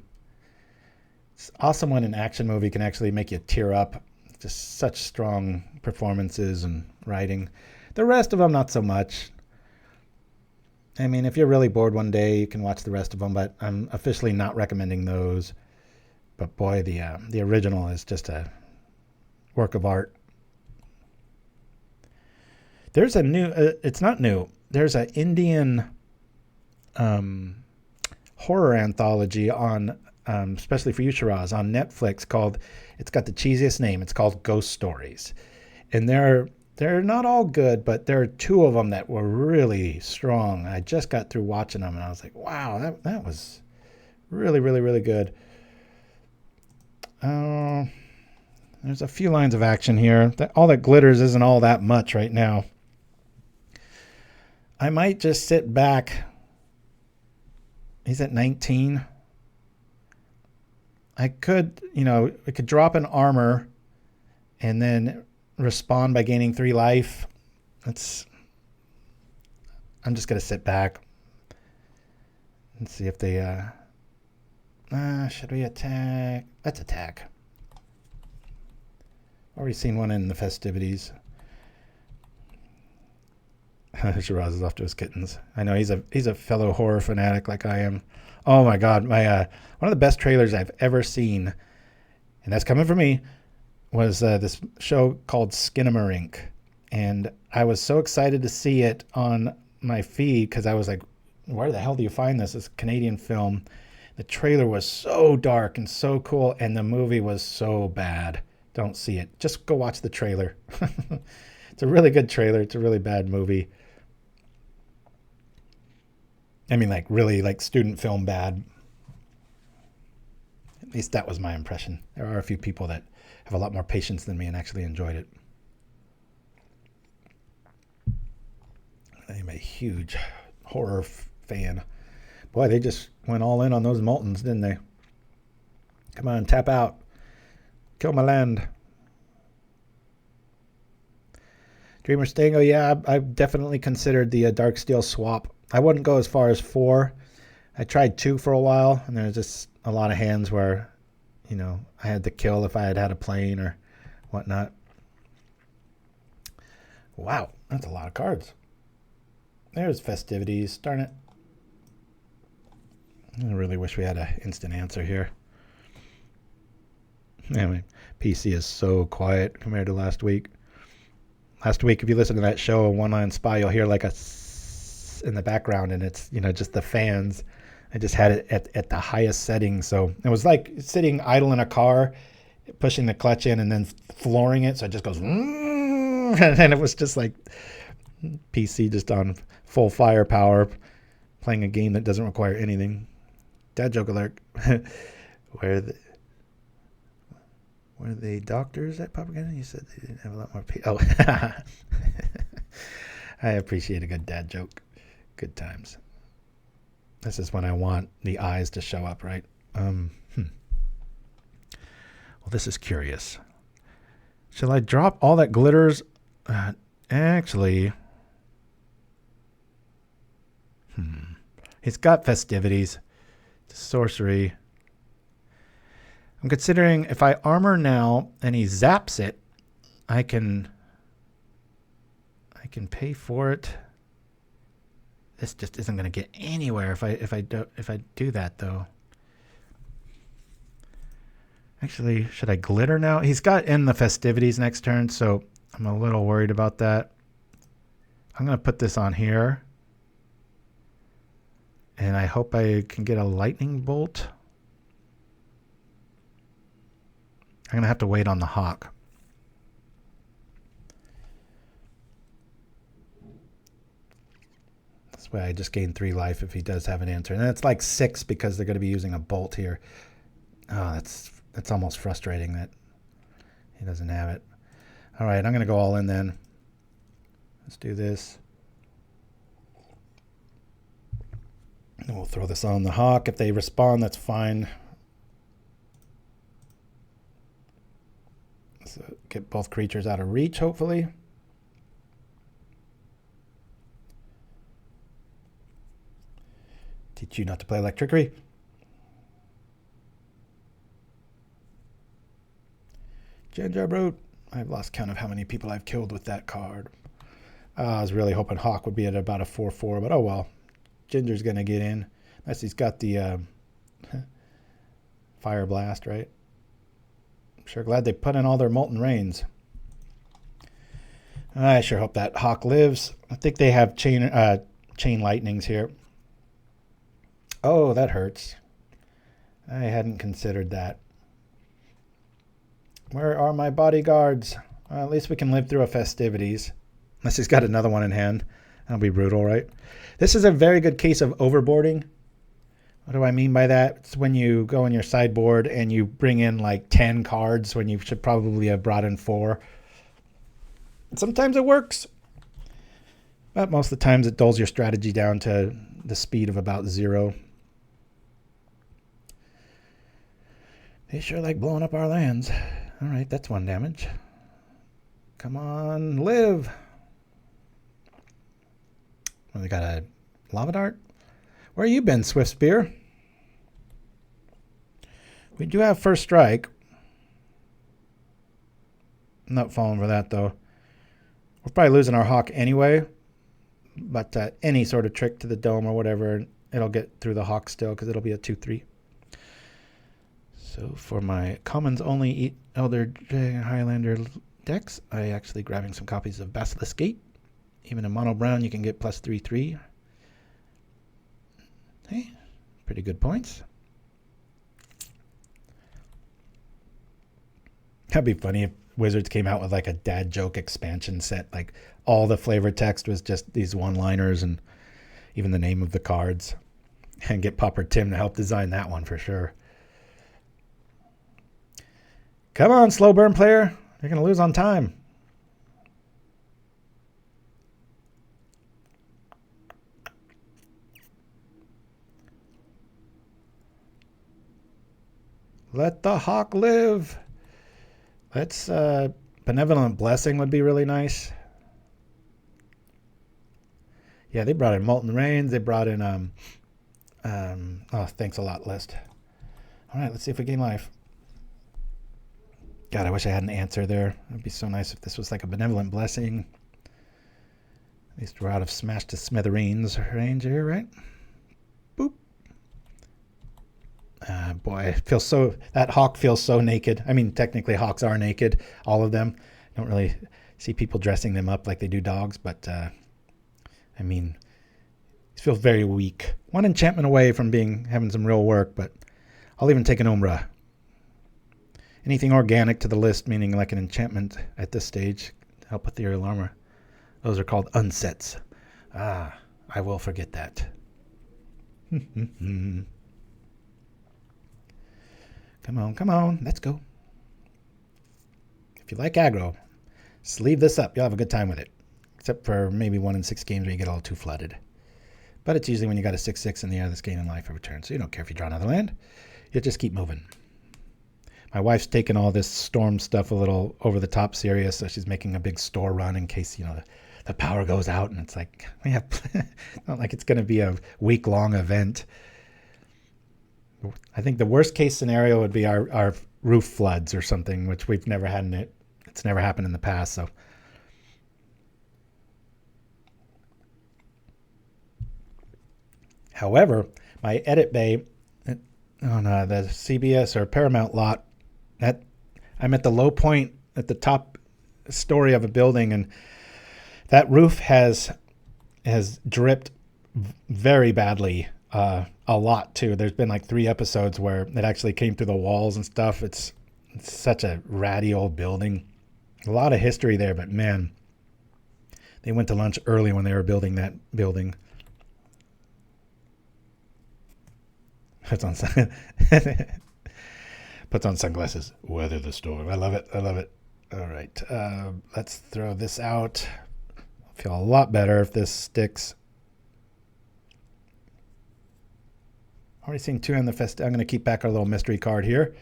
It's awesome when an action movie can actually make you tear up. Just such strong performances and writing. The rest of them, not so much. I mean, if you're really bored one day, you can watch the rest of them, but I'm officially not recommending those. But boy, the original is just a work of art. There's a new, it's not new, there's an Indian horror anthology on, especially for you, Shiraz, on Netflix called, it's got the cheesiest name, it's called Ghost Stories. And they're not all good, but there are 2 of them that were really strong. I just got through watching them and I was like, wow, that was really, really, really good. There's a few lines of action here. All that glitters isn't all that much right now. I might just sit back. He's at 19. I could, we could drop an armor and then respond by gaining 3 life. I'm just going to sit back and see if they, should we attack? Let's attack. Already seen one in the festivities. Shiraz is off to his kittens. I know he's a fellow horror fanatic like I am. Oh my God, my one of the best trailers I've ever seen, and that's coming from me, was this show called Skinamarink, and I was so excited to see it on my feed because I was like, where the hell do you find this? It's a Canadian film. The trailer was so dark and so cool, and the movie was so bad. Don't see it. Just go watch the trailer. It's a really good trailer. It's a really bad movie. I mean, like, really, like, student film bad. At least that was my impression. There are a few people that have a lot more patience than me and actually enjoyed it. I'm a huge horror fan. Boy, they just went all in on those Moltens, didn't they? Come on, tap out. Kill my land. Dreamer Stango, yeah, I've definitely considered the Darksteel swap. I wouldn't go as far as 4. I tried 2 for a while, and there's just a lot of hands where, you know, I had to kill if I had a plane or whatnot. Wow, that's a lot of cards. There's Festivities. Darn it. I really wish we had an instant answer here. Anyway, PC is so quiet compared to last week. Last week, if you listen to that show, One Line Spy, you'll hear like a in the background, and it's, you know, just the fans. I just had it at the highest setting, so it was like sitting idle in a car, pushing the clutch in and then flooring it, so it just goes, and it was just like PC just on full firepower, playing a game that doesn't require anything. Dad joke alert. Where they doctors at Propaganda? You said they didn't have a lot more people. Oh, I appreciate a good dad joke. Good times. This is when I want the eyes to show up, right? Well, this is curious. Shall I drop all that glitters? Actually, he's got Festivities, sorcery. I'm considering if I armor now and he zaps it, I can pay for it. This just isn't going to get anywhere if I do that though. Actually, should I glitter now? He's got in the Festivities next turn, so I'm a little worried about that. I'm going to put this on here. And I hope I can get a lightning bolt. I'm going to have to wait on the hawk. This way I just gain 3 life if he does have an answer. And it's like 6 because they're going to be using a bolt here. Oh, that's almost frustrating that he doesn't have it. All right, I'm going to go all in then. Let's do this. And we'll throw this on the hawk. If they respond, that's fine. So get both creatures out of reach, hopefully. Teach you not to play Electrickery. Gingerbrute. I've lost count of how many people I've killed with that card. I was really hoping Hawk would be at about a 4/4, but oh well. Ginger's going to get in. Unless he's got the Fire Blast, right? I'm sure glad they put in all their Molten Rains. I sure hope that Hawk lives. I think they have chain lightnings here. Oh, that hurts. I hadn't considered that. Where are my bodyguards? Well, at least we can live through a Festivities. Unless he's got another one in hand. That'll be brutal, right? This is a very good case of overboarding. What do I mean by that? It's when you go in your sideboard and you bring in like 10 cards when you should probably have brought in 4. Sometimes it works. But most of the times it dulls your strategy down to the speed of about 0. They sure like blowing up our lands. All right, that's 1 damage. Come on, live. Well, they got a lava dart. Where you been, Swift Spear? We do have first strike. I'm not falling for that, though. We're probably losing our hawk anyway. But any sort of trick to the dome or whatever, it'll get through the hawk still because it'll be a 2/3. So for my commons only Elder Dragon Highlander decks, I actually grabbing some copies of Basilisk Gate. Even in mono brown, you can get +3/3. Hey, pretty good points. That'd be funny if Wizards came out with like a dad joke expansion set. Like all the flavor text was just these one-liners and even the name of the cards. And get Pauper Tim to help design that one for sure. Come on, slow burn player. You're going to lose on time. Let the hawk live. Let's Benevolent Blessing would be really nice. Yeah, they brought in Molten Rains. They brought in oh, thanks a lot, list. All right, let's see if we gain life. God, I wish I had an answer there. It'd be so nice if this was like a Benevolent Blessing. At least we're out of Smash to Smithereens range here, right? Boop. Boy, it feels so. That hawk feels so naked. I mean, technically, hawks are naked, all of them. I don't really see people dressing them up like they do dogs, but I mean, it feels very weak. One enchantment away from having some real work, but I'll even take an Umbra. Anything organic to the list, meaning like an enchantment at this stage, to help Ethereal Armor. Those are called unsets. Ah, I will forget that. Come on, let's go. If you like aggro, sleeve this up. You'll have a good time with it. Except for maybe 1 in 6 games where you get a little too flooded. But it's usually when you got a 6/6 in the air that's gaining life every turn, so you don't care if you draw another land. You just keep moving. My wife's taken all this storm stuff a little over the top serious, so she's making a big store run in case, the power goes out, and it's like, we have not like it's going to be a week-long event. I think the worst case scenario would be our roof floods or something, which we've never had in it. It's never happened in the past, so. However, my edit bay on the CBS or Paramount lot, I'm at the low point at the top story of a building, and that roof has dripped very badly, a lot too. There's been like 3 episodes where it actually came through the walls and stuff. It's such a ratty old building. A lot of history there, but man, they went to lunch early when they were building that building. Puts on sunglasses. Weather the storm. I love it. All right. Let's throw this out. I'll feel a lot better if this sticks. Already seen 2 on the fest. I'm going to keep back our little mystery card here.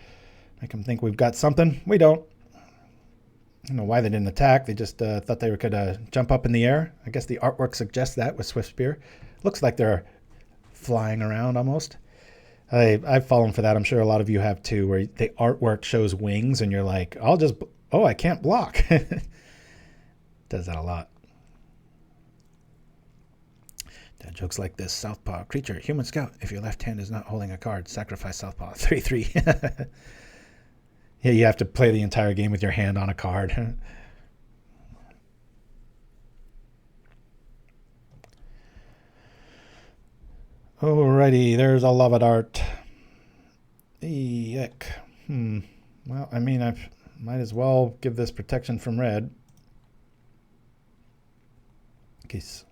Make them think we've got something. We don't. I don't know why they didn't attack. They just thought they could jump up in the air. I guess the artwork suggests that with Swift Spear. Looks like they're flying around almost. I've fallen for that. I'm sure a lot of you have too, where the artwork shows wings and you're like, I can't block. Does that a lot. Dad jokes like this. Southpaw creature, human scout. If your left hand is not holding a card, sacrifice Southpaw. 3/3. Yeah, you have to play the entire game with your hand on a card. Alrighty, there's a Lava Dart. Yuck. Well, I mean, I might as well give this protection from red. In case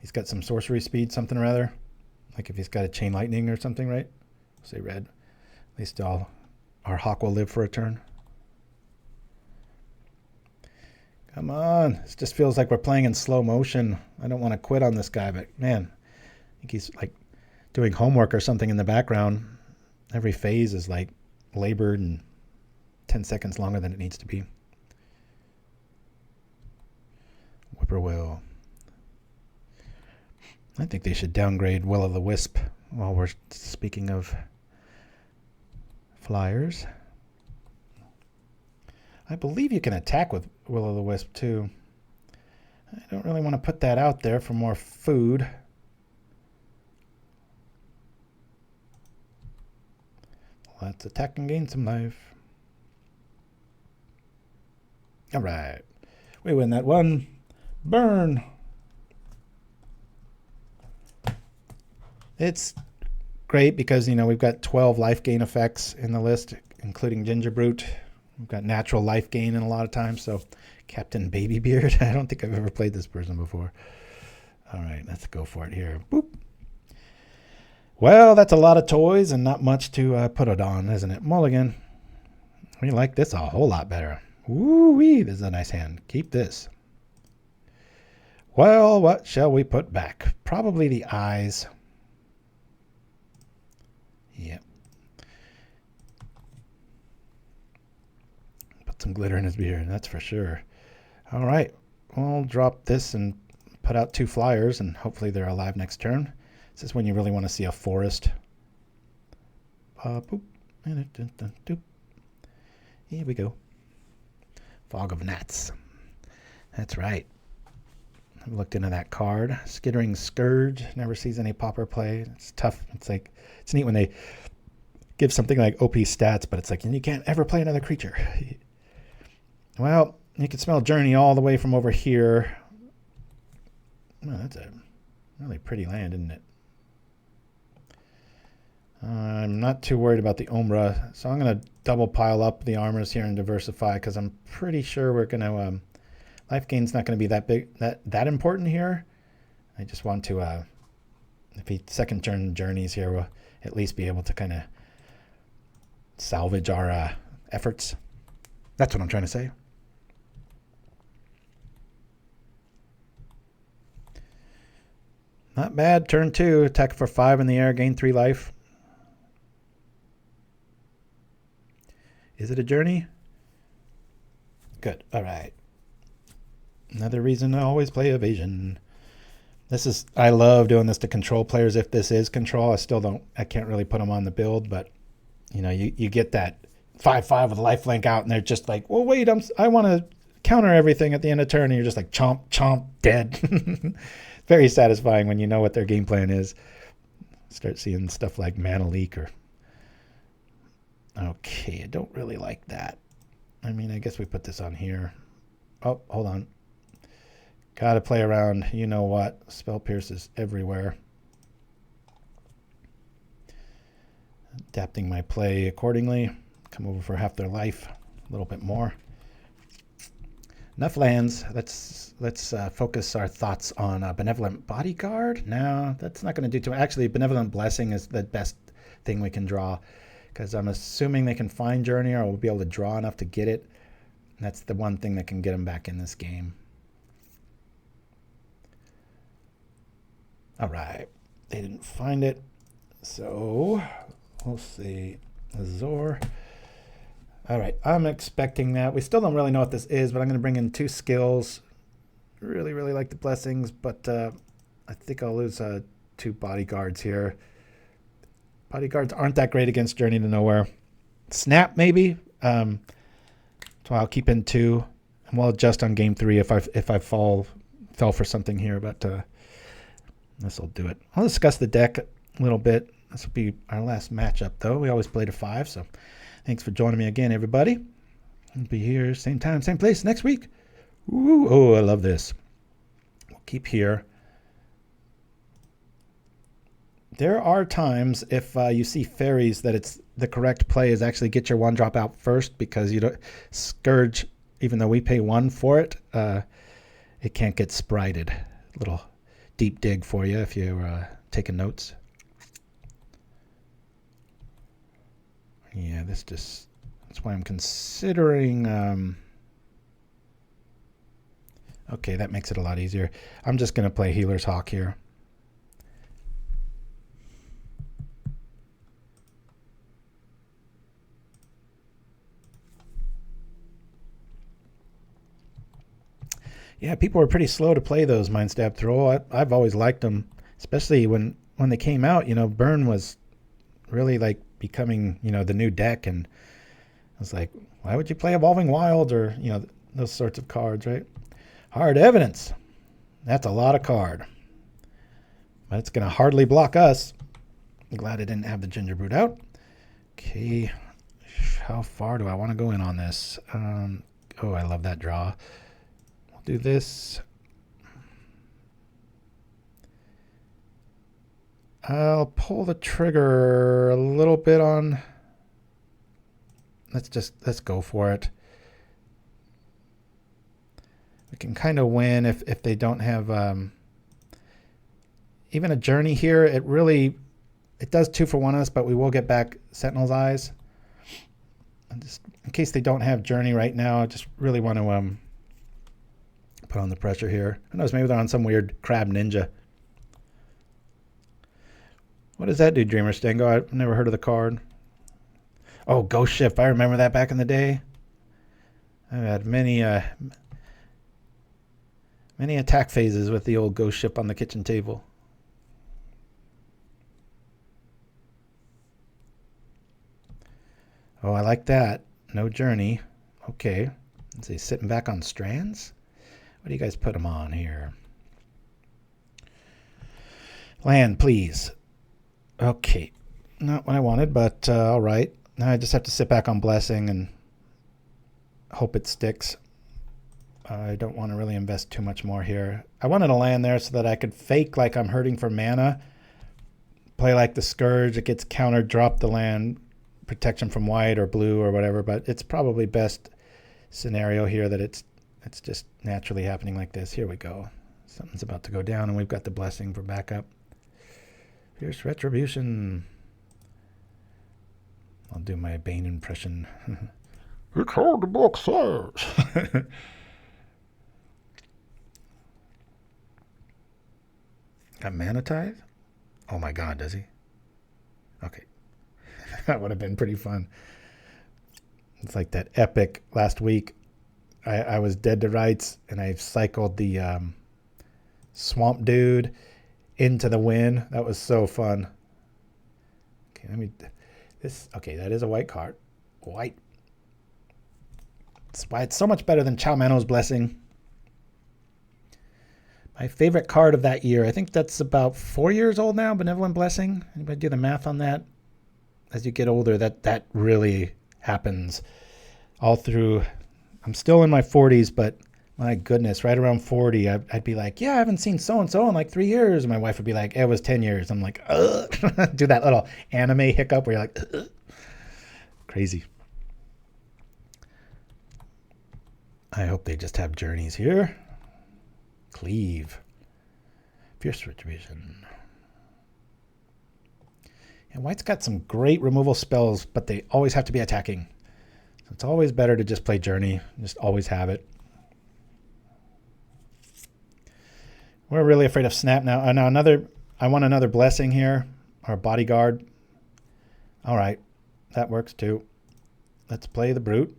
he's got some sorcery speed, something or other. Like if he's got a Chain Lightning or something, right? Say red. At least our hawk will live for a turn. Come on. This just feels like we're playing in slow motion. I don't want to quit on this guy, but man, I think he's like doing homework or something in the background. Every phase is like labored and 10 seconds longer than it needs to be. Whippoorwill. I think they should downgrade Will-o'-the-Wisp while we're speaking of flyers. I believe you can attack with Will-o'-the-Wisp too. I don't really want to put that out there for more food. Let's attack and gain some life. All right. We win that one. Burn. It's great because, we've got 12 life gain effects in the list, including Gingerbrute. We've got natural life gain in a lot of times. So Captain Babybeard. I don't think I've ever played this person before. All right, let's go for it here. Boop. Well, that's a lot of toys and not much to put it on, isn't it? Mulligan. We like this a whole lot better. Woo-wee, this is a nice hand. Keep this. Well, what shall we put back? Probably the eyes. Yep. Put some glitter in his beard, that's for sure. All right, we'll drop this and put out 2 flyers, and hopefully they're alive next turn. This is when you really want to see a forest. Boop. Here we go. Fog of Gnats. That's right. I've looked into that card. Skittering Scourge. Never sees any Pauper play. It's tough. It's like, it's neat when they give something like OP stats, but it's like, you can't ever play another creature. Well, you can smell Journey all the way from over here. Oh, that's a really pretty land, isn't it? I'm not too worried about the Umbra, so I'm going to double pile up the armors here and diversify, because I'm pretty sure we're going to... life gain's not going to be that big, that important here. I just want to... if he second turn journeys here, we'll at least be able to kind of salvage our efforts. That's what I'm trying to say. Not bad. Turn 2. Attack for 5 in the air. Gain 3 life. Is it a journey? Good. All right. Another reason I always play evasion. I love doing this to control players. If this is control, I can't really put them on the build, but you know, you get that 5/5 with lifelink out, and they're just like, well, wait, I want to counter everything at the end of turn, and you're just like, chomp, chomp, dead. Very satisfying when you know what their game plan is. Start seeing stuff like Mana Leak or... Okay, I don't really like that. I mean, I guess we put this on here. Oh, hold on. Gotta play around. You know what? Spell Pierce is everywhere. Adapting my play accordingly. Come over for half their life. A little bit more. Enough lands. Let's focus our thoughts on Benevolent Bodyguard. No, that's not going to do too much. Actually, Benevolent Blessing is the best thing we can draw, because I'm assuming they can find Journey, or we'll be able to draw enough to get it. That's the one thing that can get them back in this game. All right. They didn't find it. So we'll see. Azor. All right. I'm expecting that. We still don't really know what this is, but I'm going to bring in 2 skills. Really, really like the blessings, but I think I'll lose 2 bodyguards here. Bodyguards aren't that great against Journey to Nowhere. Snap, maybe. So I'll keep in 2, and we'll adjust on game 3 if I fell for something here, but this will do it. I'll discuss the deck a little bit. This will be our last matchup, though. We always play to 5, so thanks for joining me again, everybody. I'll be here same time, same place next week. Ooh, oh, I love this. We'll keep here. There are times if you see fairies that it's the correct play is actually get your 1-drop out first, because you don't Scourge, even though we pay 1 for it, it can't get sprited. Little deep dig for you if you're taking notes. Yeah, that's why I'm considering. Okay, that makes it a lot easier. I'm just going to play Healer's Hawk here. Yeah, people were pretty slow to play those Mind Stab Throw. I've always liked them, especially when they came out. You know, Burn was really like becoming, you know, the new deck, and I was like, why would you play Evolving Wilds or, you know, those sorts of cards, right? Hard Evidence. That's a lot of card, but it's going to hardly block us. I'm glad I didn't have the Gingerbrute out. Okay, how far do I want to go in on this? Oh, I love that draw. Do this. I'll pull the trigger a little bit on. Let's go for it. We can kind of win if they don't have even a Journey here. It does 2 for 1 us, but we will get back Sentinel's Eyes. And just in case they don't have Journey right now, I just really want to put on the pressure here. Who knows, maybe they're on some weird crab ninja. What does that do, Dreamer Stengo? I've never heard of the card. Oh, Ghost Shift. I remember that back in the day. I've had many attack phases with the old ghost ship on the kitchen table. Oh, I like that. No journey. Okay. Let's see, sitting back on strands? What do you guys put them on here? Land, please. Okay. Not what I wanted, but all right. Now I just have to sit back on Blessing and hope it sticks. I don't want to really invest too much more here. I wanted a land there so that I could fake like I'm hurting for mana. Play like the Skirge. It gets countered, drop the land, protection from white or blue or whatever. But it's probably best scenario here that it's just naturally happening like this. Here we go. Something's about to go down, and we've got the Blessing for backup. Fierce Retribution. I'll do my Bane impression. It's how the book says. Got Mana Tithe? Oh my god, does he? Okay. That would have been pretty fun. It's like that epic last week. I was dead to rights, and I cycled the Swamp Dude into the win. That was so fun. Okay, let me... Okay, that is a white card. White. That's why it's so much better than Chalmano's Blessing. My favorite card of that year. I think that's about 4 years old now, Benevolent Blessing. Anybody do the math on that? As you get older, that really happens all through. I'm still in my 40s, but my goodness, right around 40, I'd be like, yeah, I haven't seen so-and-so in like 3 years. And my wife would be like, it was 10 years. I'm like, ugh. Do that little anime hiccup where you're like, ugh. Crazy. I hope they just have journeys here. Cleave. Fierce Retribution. And white's got some great removal spells, but they always have to be attacking. So it's always better to just play Journey. Just always have it. We're really afraid of Snap now. Now I want another Blessing here. Or Bodyguard. All right. That works too. Let's play the Brute.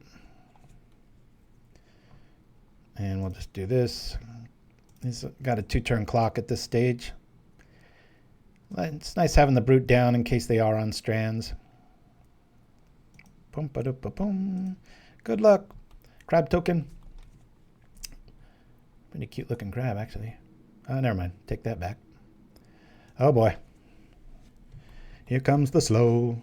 And we'll just do this. He's got a 2-turn clock at this stage. It's nice having the Brute down in case they are on strands. Boom, ba-da-ba-boom. Good luck. Crab token. Pretty cute looking crab, actually. Oh, never mind. Take that back. Oh, boy. Here comes the slow.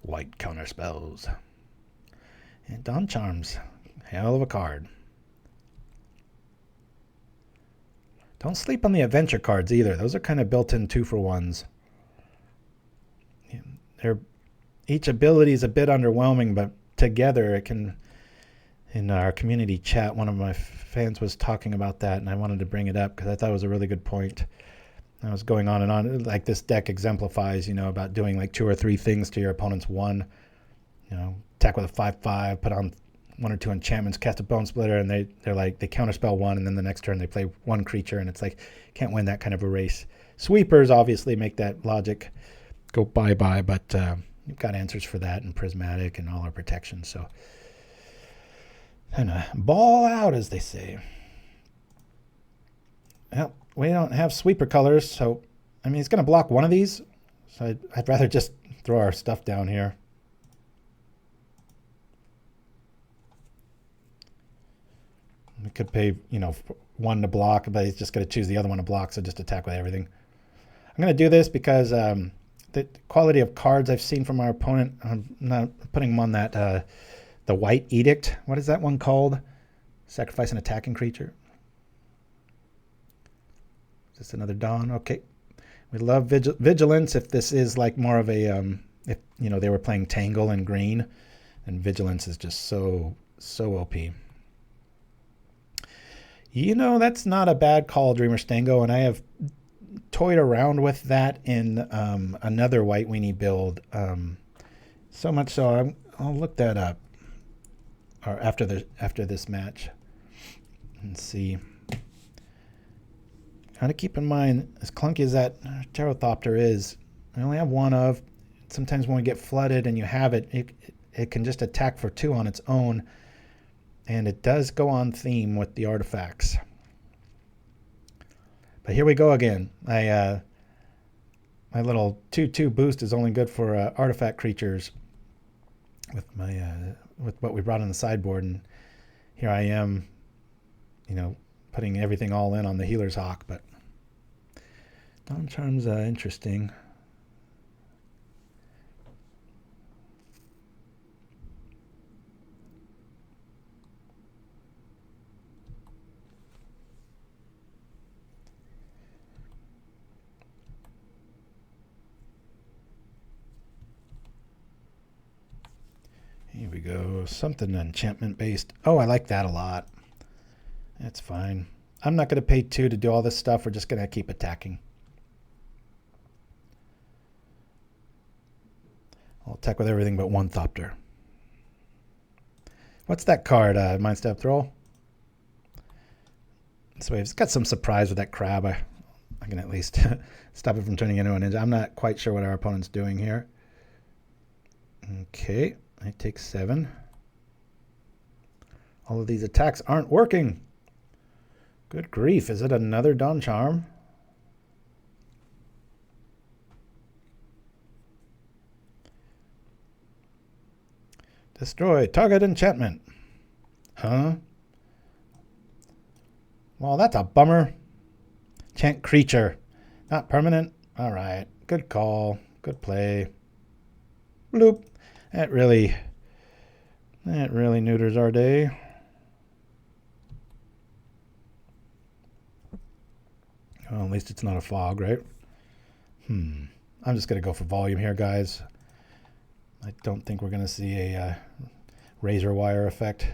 White counter spells. And Dawn Charms. Hell of a card. Don't sleep on the adventure cards either. Those are kind of built-in 2-for-1s. Each ability is a bit underwhelming, but together it can... In our community chat, one of my fans was talking about that, and I wanted to bring it up because I thought it was a really good point. I was going on and on. Like this deck exemplifies, about doing like 2 or 3 things to your opponent's 1. Attack with a 5/5, put on 1 or 2 enchantments, cast a Bonesplitter, and they're like, they counterspell 1, and then the next turn they play 1 creature, and it's like, can't win that kind of a race. Sweepers obviously make that logic go bye-bye, but you've got answers for that in Prismatic and all our protections, so kind of ball out, as they say. Well, we don't have sweeper colors, so, I mean, it's going to block one of these, so I'd rather just throw our stuff down here. We could pay, 1 to block, but he's just going to choose the other one to block, so just attack with everything. I'm going to do this because the quality of cards I've seen from our opponent, I'm not putting them on that, the White Edict. What is that one called? Sacrifice an attacking creature. Is this another Dawn? Okay. We love Vigilance if this is like more of a, if, they were playing Tangle in green, and Vigilance is just so OP. That's not a bad call, Dreamer Stango, and I have toyed around with that in another White Weenie build. So much so, I'll look that up, or after this match, and see. Kind of keep in mind, as clunky as that Roterothopter is, I only have one of. Sometimes when we get flooded and you have it, it can just attack for 2 on its own. And it does go on theme with the artifacts. But here we go again. My little 2/2 boost is only good for artifact creatures with what we brought on the sideboard. And here I am, putting everything all in on the Healer's Hawk. But Dawn Charm's interesting. Here we go. Something enchantment based. Oh, I like that a lot. That's fine. I'm not going to pay 2 to do all this stuff. We're just going to keep attacking. I'll attack with everything but 1 Thopter. What's that card? Mindstep Thrall? So it's got some surprise with that crab. I can at least stop it from turning into a ninja. I'm not quite sure what our opponent's doing here. Okay. I take 7. All of these attacks aren't working. Good grief. Is it another Dawn Charm? Destroy target enchantment. Huh? Well, that's a bummer. Enchant creature. Not permanent. All right. Good call. Good play. Bloop. That really neuters our day. Well, at least it's not a fog, right? I'm just going to go for volume here, guys. I don't think we're going to see a razor wire effect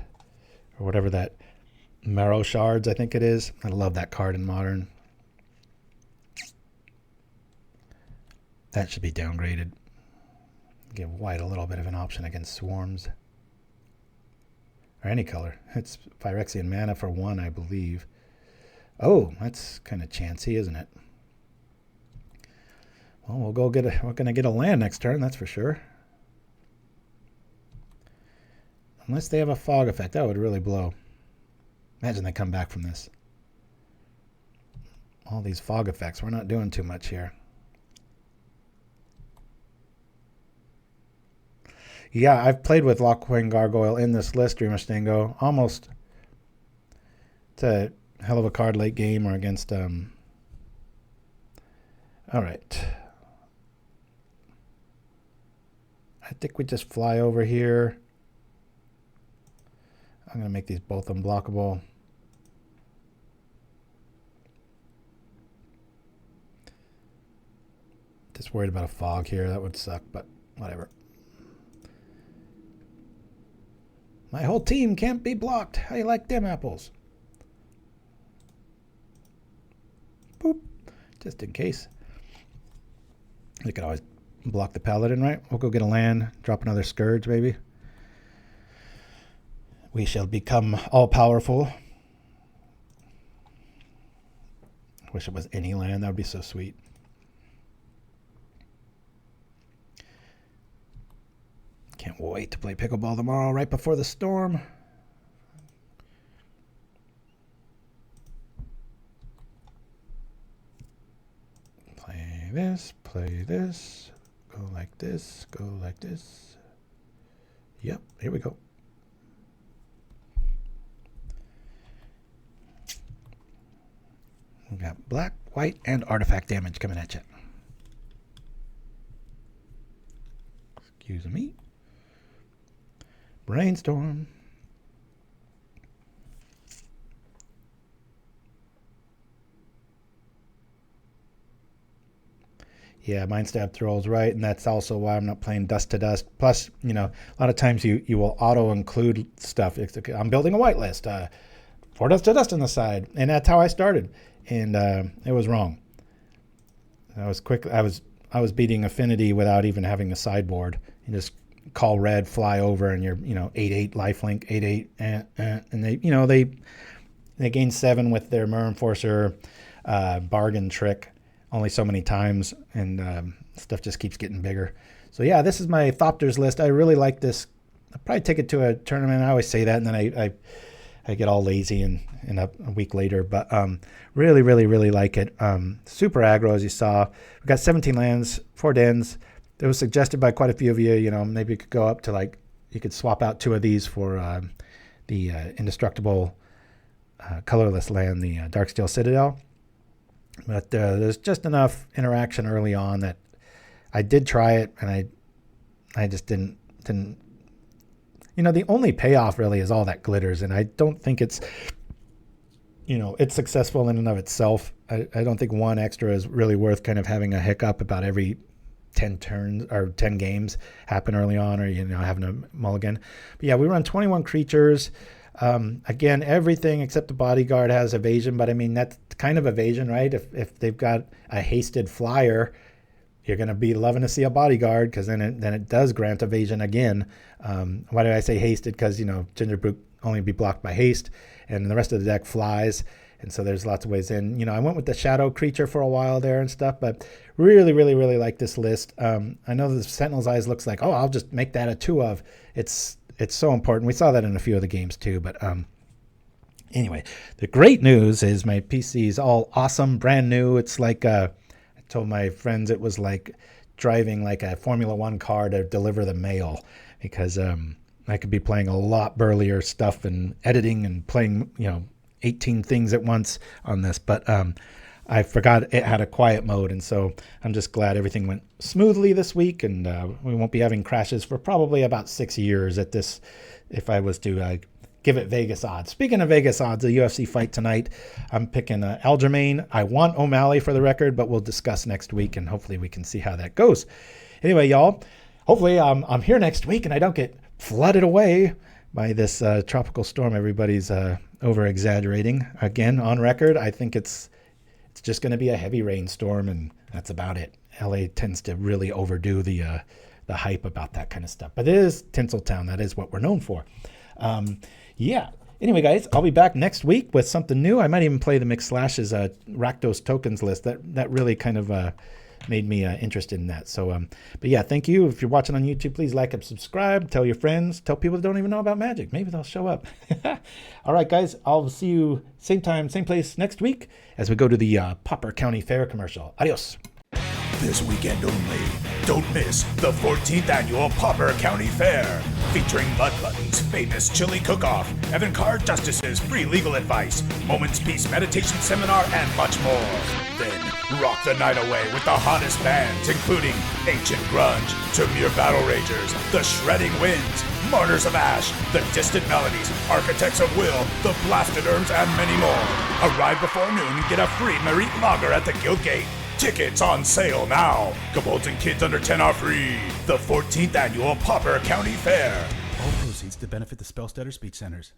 or whatever that marrow shards, I think it is. I love that card in Modern. That should be downgraded. Give white a little bit of an option against swarms. Or any color. It's Phyrexian mana for 1, I believe. Oh, that's kind of chancy, isn't it? Well, we're going to get a land next turn, that's for sure. Unless they have a fog effect, that would really blow. Imagine they come back from this. All these fog effects, we're not doing too much here. Yeah, I've played with Lockwing Gargoyle in this list, Dreamer Stingo. Almost. It's a hell of a card late game or against... All right. I think we just fly over here. I'm going to make these both unblockable. Just worried about a fog here. That would suck, but whatever. My whole team can't be blocked. How you like them apples? Boop. Just in case. You could always block the Paladin, right? We'll go get a land, drop another Skirge, maybe. We shall become all-powerful. Wish it was any land. That would be so sweet. Can't wait to play pickleball tomorrow right before the storm. Play this, go like this, go like this. Yep, here we go. We got black, white, and artifact damage coming at you. Excuse me. Brainstorm. Yeah, Mindstab Thrall's right, and that's also why I'm not playing Dust to Dust. Plus, a lot of times you will auto-include stuff. I'm building a whitelist. 4 Dust to Dust on the side, and that's how I started. And it was wrong. I was beating Affinity without even having a sideboard. You just call red, fly over, and you're 8/8 lifelink, 8/8, and they gain 7 with their Mirror Enforcer. bargain trick only so many times, and stuff just keeps getting bigger. So yeah, this is my Thopters list. I really like this. I'll probably take it to a tournament. I always say that, and then I get all lazy and a week later. But really, really, really like it. Super aggro, as you saw. We got 17 lands, 4 dens. It was suggested by quite a few of you. You know, maybe you could go up to like, you could swap out 2 of these for the indestructible colorless land, the Darksteel Citadel. But there's just enough interaction early on that I did try it, and I just didn't. You know, the only payoff really is all that glitters, and I don't think it's, you know, it's successful in and of itself. I don't think 1 extra is really worth kind of having a hiccup about every 10 turns or 10 games happen early on, or, you know, having a mulligan. But yeah, we run 21 creatures. Again, everything except the bodyguard has evasion, but I mean, that's kind of evasion, right? If they've got a hasted flyer, you're going to be loving to see a bodyguard, because then it does grant evasion again. Why did I say hasted? Because, you know, Gingerbrute only be blocked by haste, and the rest of the deck flies. And so there's lots of ways in. You know, I went with the shadow creature for a while there and stuff, but really, really, really like this list. I know the Sentinel's Eyes looks like, oh, I'll just make that a 2 of. It's so important. We saw that in a few of the games too, but anyway, the great news is my PC is all awesome, brand new. It's like, I told my friends it was like driving like a Formula One car to deliver the mail, because I could be playing a lot burlier stuff and editing and playing, you know, 18 things at once on this, but I forgot it had a quiet mode, and so I'm just glad everything went smoothly this week, and we won't be having crashes for probably about 6 years at this, if I was to give it Vegas odds. Speaking of Vegas odds, the UFC fight tonight, I'm picking Aljamain. I want O'Malley for the record, but we'll discuss next week, and hopefully we can see how that goes. Anyway, y'all, hopefully I'm here next week and I don't get flooded away by this tropical storm. Everybody's over-exaggerating. Again, on record, I think it's just going to be a heavy rainstorm, and that's about it. LA tends to really overdo the hype about that kind of stuff. But it is Tinseltown. That is what we're known for. Yeah. Anyway, guys, I'll be back next week with something new. I might even play the McSlash's Rakdos tokens list. That really kind of made me interested in that. So, but yeah, thank you. If you're watching on YouTube, please like and subscribe. Tell your friends. Tell people that don't even know about Magic. Maybe they'll show up. All right, guys, I'll see you same time, same place next week as we go to the Pauper County Fair commercial. Adios. This weekend only, don't miss the 14th annual Pauper County Fair, featuring Mud Button's famous chili cook-off, avant-garde justices' free legal advice, Moments Peace meditation seminar, and much more. Then rock the night away with the hottest bands, including Ancient Grunge, Tremere Battle Ragers, The Shredding Winds, Martyrs of Ash, The Distant Melodies, Architects of Will, The Blasted Herbs, and many more. Arrive before noon and get a free Merit Lager at the Guild Gate. Tickets on sale now. Kobolds and kids under 10 are free. The 14th annual Pauper County Fair. All proceeds to benefit the Spellstutter Speech Centers.